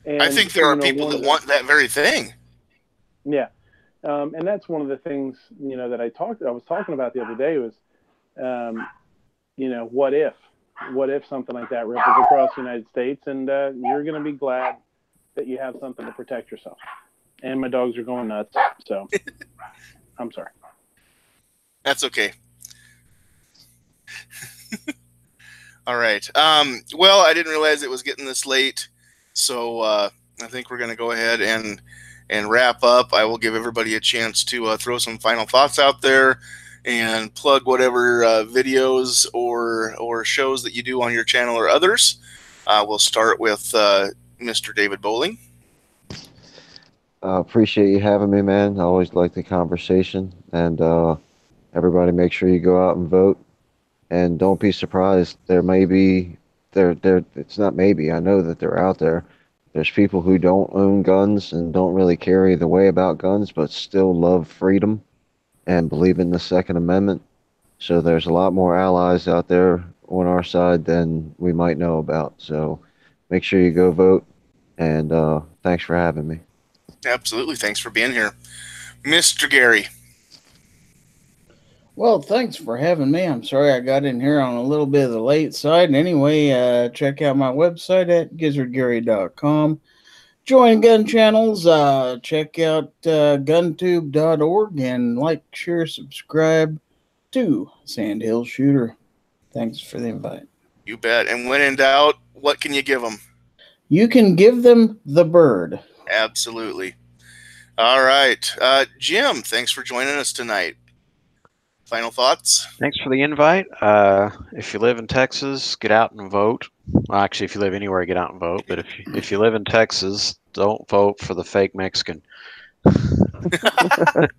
And, I think there are people that want that very thing. Yeah. And that's one of the things, that I was talking about the other day was, what if something like that ripples across the United States, and you're going to be glad that you have something to protect yourself. And my dogs are going nuts, so I'm sorry. That's okay. All right. Well, I didn't realize it was getting this late, so I think we're going to go ahead and wrap up. I will give everybody a chance to throw some final thoughts out there and plug whatever videos or shows that you do on your channel or others. We'll start with Mr. David Bowling. Appreciate you having me, man. I always like the conversation. And everybody make sure you go out and vote. And don't be surprised. It's not maybe. I know that they're out there. There's people who don't own guns and don't really carry the way about guns, but still love freedom and believe in the Second Amendment. So there's a lot more allies out there on our side than we might know about. So make sure you go vote, and thanks for having me. Absolutely. Thanks for being here. Mr. Gary. Well, thanks for having me. I'm sorry I got in here on a little bit of the late side. Anyway, check out my website at gizzardgary.com. Join gun channels, check out guntube.org, and like, share, subscribe to Sandhills Shooter. Thanks for the invite. You bet. And when in doubt, what can you give them? You can give them the bird. Absolutely. All right. Jim, thanks for joining us tonight. Final thoughts? Thanks for the invite. If you live in Texas, get out and vote. Well, actually, if you live anywhere, get out and vote. But if you live in Texas, don't vote for the fake Mexican. Mr.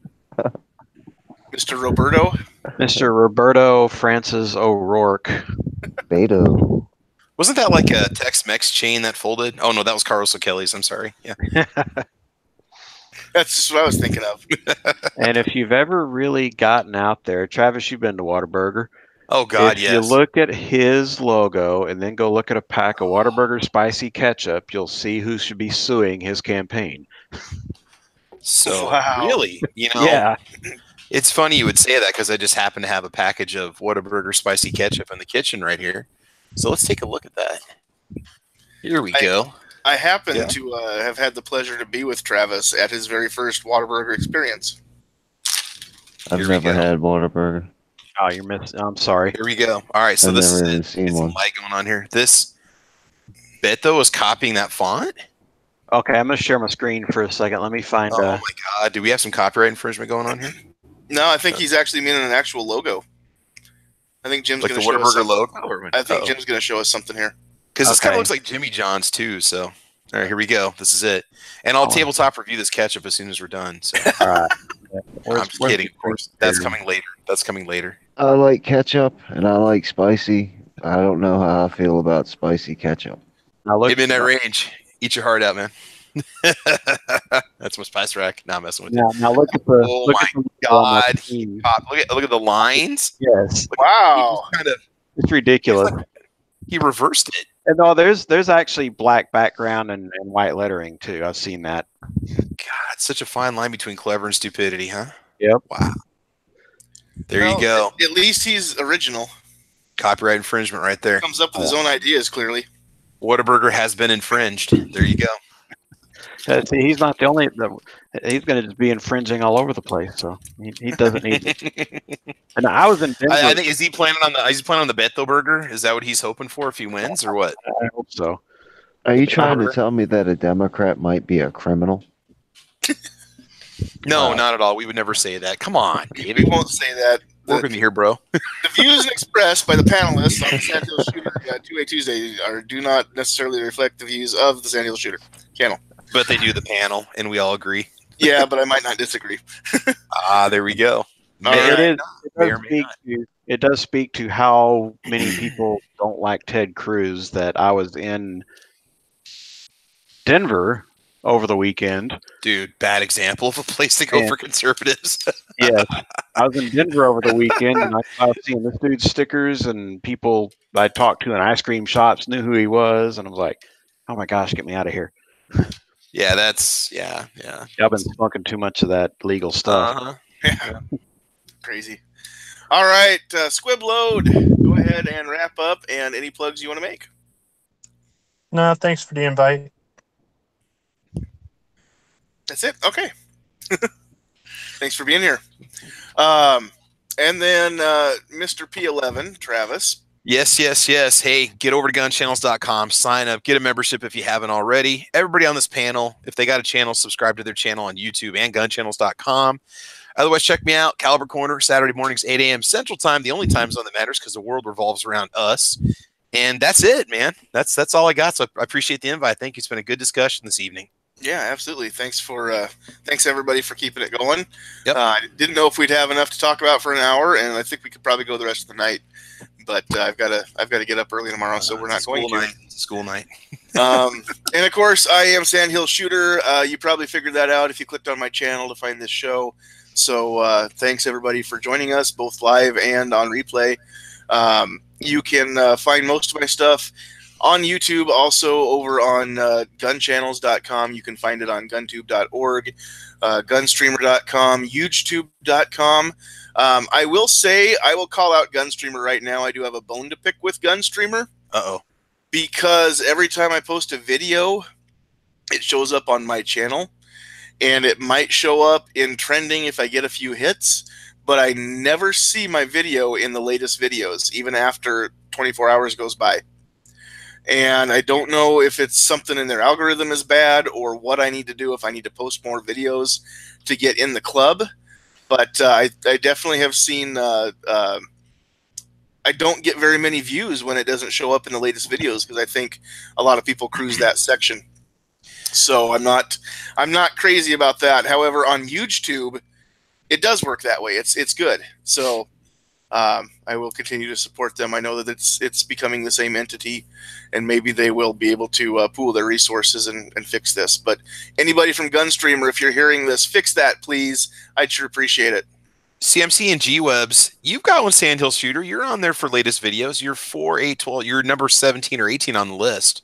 Roberto? Mr. Roberto Francis O'Rourke. Beto. Wasn't that like a Tex-Mex chain that folded? Oh, no, that was Carlos O'Kelly's. I'm sorry. Yeah. That's just what I was thinking of. And if you've ever really gotten out there, Travis, you've been to Whataburger. Oh, God, yes. If you look at his logo and then go look at a pack of Whataburger spicy ketchup, you'll see who should be suing his campaign. So, really? Yeah. It's funny you would say that because I just happen to have a package of Whataburger spicy ketchup in the kitchen right here. So let's take a look at that. Here we go. I happen to have had the pleasure to be with Travis at his very first Whataburger experience. I've never had Whataburger. Oh, you're missing. I'm sorry. Here we go. All right, so I've this never is even it. seen It's one. a light going on here. This Beto is copying that font. Okay, I'm gonna share my screen for a second. Let me find. Oh my god, do we have some copyright infringement going on here? No, I think he's actually meaning an actual logo. I think Jim's Like going the to show us Whataburger something. logo? Or I think Jim's going to show us something here. because this kind Okay. of looks like Jimmy John's too. So, all right, here we go. This is it, and I'll Oh. tabletop review this ketchup as soon as we're done. So, All right. I'm just kidding, of course. That's coming later. That's coming later. I like ketchup and I like spicy. I don't know how I feel about spicy ketchup. Now look. Hit me in that range. Eat your heart out, man. That's my spice rack. Now I'm messing with you. Now look at the. Oh look my at the logo on my God! screen. Look at the lines. Yes, Wow. Kind of. it's ridiculous. He reversed it. And no, there's actually black background and white lettering too. I've seen that. God, such a fine line between clever and stupidity, huh? Yep. Wow. There Well, you go. At least he's original. Copyright infringement right there. Comes up with his own ideas, clearly. Whataburger has been infringed. There you go. See, he's not the only. He's going to just be infringing all over the place. So he doesn't need it. And I was in Denver. I think is he planning on the Beto burger? Is that what he's hoping for if he wins, or what? I hope so. Are you trying to tell me that a Democrat might be a criminal? No, not at all. We would never say that. Come on, We David. won't say that. Work with me here, bro. The views expressed by the panelists on the Sandhills Shooter 2A Tuesday do not necessarily reflect the views of the Sandhills Shooter channel. But they do the panel, and we all agree. Yeah, but I might not disagree. There we go. All right. It does speak to how many people don't like Ted Cruz that I was in Denver over the weekend. Dude, bad example of a place to go Yeah. for conservatives. Yeah, I was in Denver over the weekend, and I was seeing this dude's stickers, and people I talked to in ice cream shops knew who he was, and I was like, "Oh my gosh, get me out of here!" Yeah, that's yeah. I've been smoking too much of that legal stuff. Uh-huh. Yeah. Crazy. All right, Squib Load, go ahead and wrap up, and any plugs you want to make. No, thanks for the invite. That's it. Okay. Thanks for being here. And then Mr. P11, Travis. Yes. Hey, get over to gunchannels.com, sign up, get a membership if you haven't already. Everybody on this panel, if they got a channel, subscribe to their channel on YouTube and gunchannels.com. Otherwise, check me out, Caliber Corner, Saturday mornings, 8 a.m. Central Time, the only time zone that matters because the world revolves around us. And that's it, man. That's all I got. So I appreciate the invite. Thank you. It's been a good discussion this evening. Yeah, absolutely. Thanks everybody for keeping it going. Yep. I didn't know if we'd have enough to talk about for an hour, and I think we could probably go the rest of the night. But I've got to get up early tomorrow, so we're not going to. It's a school night. And of course, I am Sandhills Shooter. You probably figured that out if you clicked on my channel to find this show. So thanks everybody for joining us, both live and on replay. You can find most of my stuff on YouTube, also over on gunchannels.com. You can find it on guntube.org, gunstreamer.com, youtube.com. I will say, I will call out Gunstreamer right now. I do have a bone to pick with Gunstreamer. Uh-oh. Because every time I post a video, it shows up on my channel. And it might show up in trending if I get a few hits. But I never see my video in the latest videos, even after 24 hours goes by. And I don't know if it's something in their algorithm is bad or what I need to do if I need to post more videos to get in the club. But I definitely have seen I don't get very many views when it doesn't show up in the latest videos because I think a lot of people cruise that section. So I'm not crazy about that. However, on YouTube, it does work that way. It's good. So I will continue to support them. I know that it's becoming the same entity, and maybe they will be able to pool their resources and fix this. But anybody from Gunstreamer, if you're hearing this, fix that, please. I'd sure appreciate it. CMC and G-Webs, you've got one Sandhills Shooter. You're on there for latest videos. You're 4, 8, 12. You're number 17 or 18 on the list.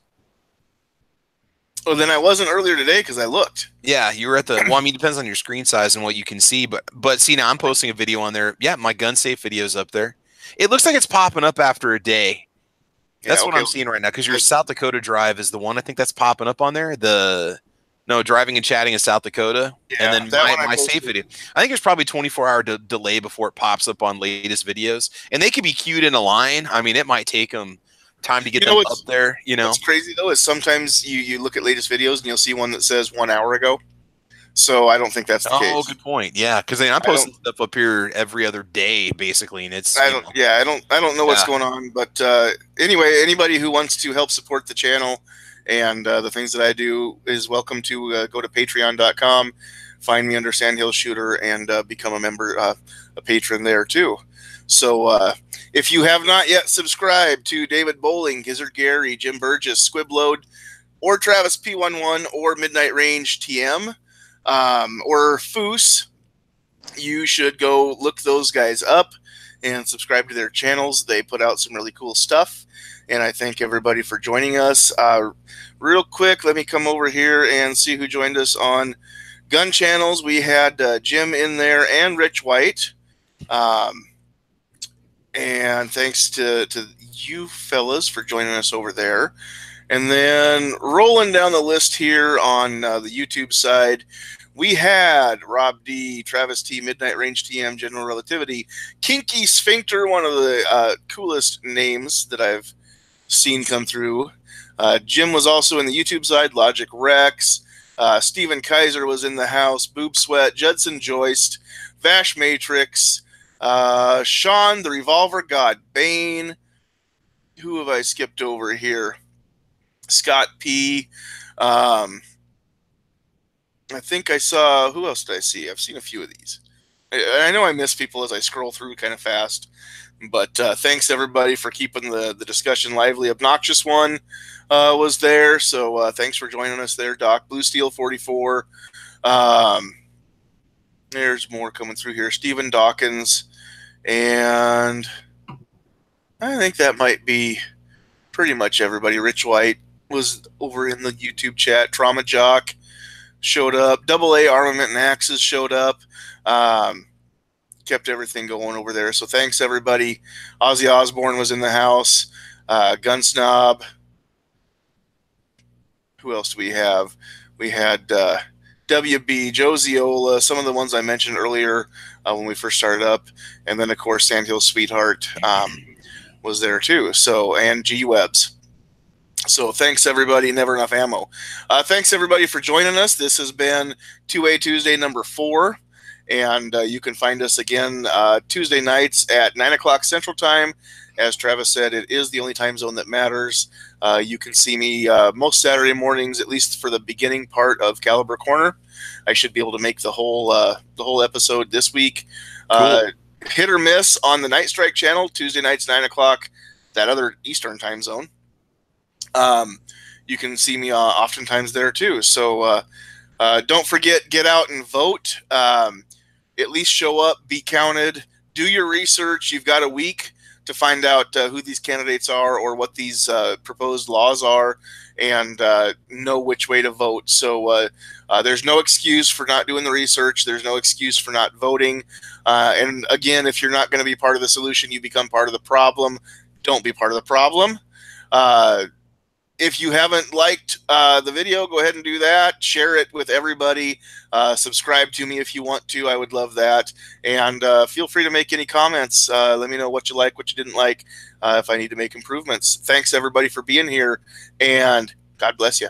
Well, then I wasn't earlier today because I looked. Yeah, you were at the. Well, I mean, it depends on your screen size and what you can see. But see, now I'm posting a video on there. Yeah, my gun safe video's up there. It looks like it's popping up after a day. That's what I'm seeing right now. Because your South Dakota drive is the one I think that's popping up on there. The No, driving and chatting in South Dakota. Yeah, and then that one I my posted. save video. I think there's probably 24-hour delay before it pops up on latest videos. And they could be queued in a line. I mean, it might take them time to get them up there, What's crazy, though, is sometimes you look at latest videos and you'll see one that says 1 hour ago. So I don't think that's the case. Oh, good point. Yeah, because I'm posting stuff up here every other day, basically, and it's I don't know what's going on, but anyway, anybody who wants to help support the channel and the things that I do is welcome to go to patreon.com, find me under Sandhills Shooter, and become a member, a patron there too. So if you have not yet subscribed to David Bowling, Gizzard Gary, Jim Burgess, Squibload, or Travis P11, or Midnight Range TM, or Foose, you should go look those guys up and subscribe to their channels. They put out some really cool stuff, and I thank everybody for joining us. Real quick, let me come over here and see who joined us on Gun Channels. We had Jim in there and Rich White. And thanks to you fellas for joining us over there. And then rolling down the list here on the YouTube side, we had Rob D, Travis T, Midnight Range TM, General Relativity, Kinky Sphincter, one of the coolest names that I've seen come through. Jim was also in the YouTube side, Logic Rex. Steven Kaiser was in the house, Boob Sweat, Judson Joist, Vash Matrix, Sean, the Revolver God, Bane. Who have I skipped over here? Scott P. I think I saw, who else did I see? I've seen a few of these. I know I miss people as I scroll through kind of fast, but thanks everybody for keeping the discussion lively. Obnoxious One was there, so thanks for joining us there, Doc. Blue Steel 44. There's more coming through here. Stephen Dawkins, and I think that might be pretty much everybody. Rich White was over in the YouTube chat. Trauma Jock showed up. AA Armament and Axes showed up. Kept everything going over there. So thanks, everybody. Ozzy Osbourne was in the house. Gun Snob. Who else do we have? We had WB, Joe Ziola, some of the ones I mentioned earlier when we first started up. And then, of course, Sandhills Sweetheart was there too. So, and G Webs. So thanks, everybody. Never enough ammo. Thanks, everybody, for joining us. This has been 2A Tuesday number 4. And you can find us again Tuesday nights at 9 o'clock Central Time. As Travis said, it is the only time zone that matters. You can see me most Saturday mornings, at least for the beginning part of Caliber Corner. I should be able to make the whole episode this week. Cool. Hit or miss on the Night Strike channel, Tuesday nights, 9 o'clock, that other Eastern time zone. You can see me oftentimes there too. So don't forget, get out and vote. At least show up, be counted, do your research. You've got a week to find out who these candidates are or what these proposed laws are, and know which way to vote. So there's no excuse for not doing the research. There's no excuse for not voting. And again, if you're not going to be part of the solution, you become part of the problem. Don't be part of the problem. If you haven't liked the video, go ahead and do that. Share it with everybody. Subscribe to me if you want to. I would love that. And feel free to make any comments. Let me know what you like, what you didn't like, if I need to make improvements. Thanks, everybody, for being here. And God bless you.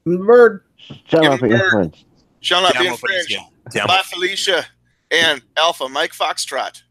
Bird. Shall not be infringed. Shall not be infringed. Bye, Felicia. And Alpha Mike Foxtrot.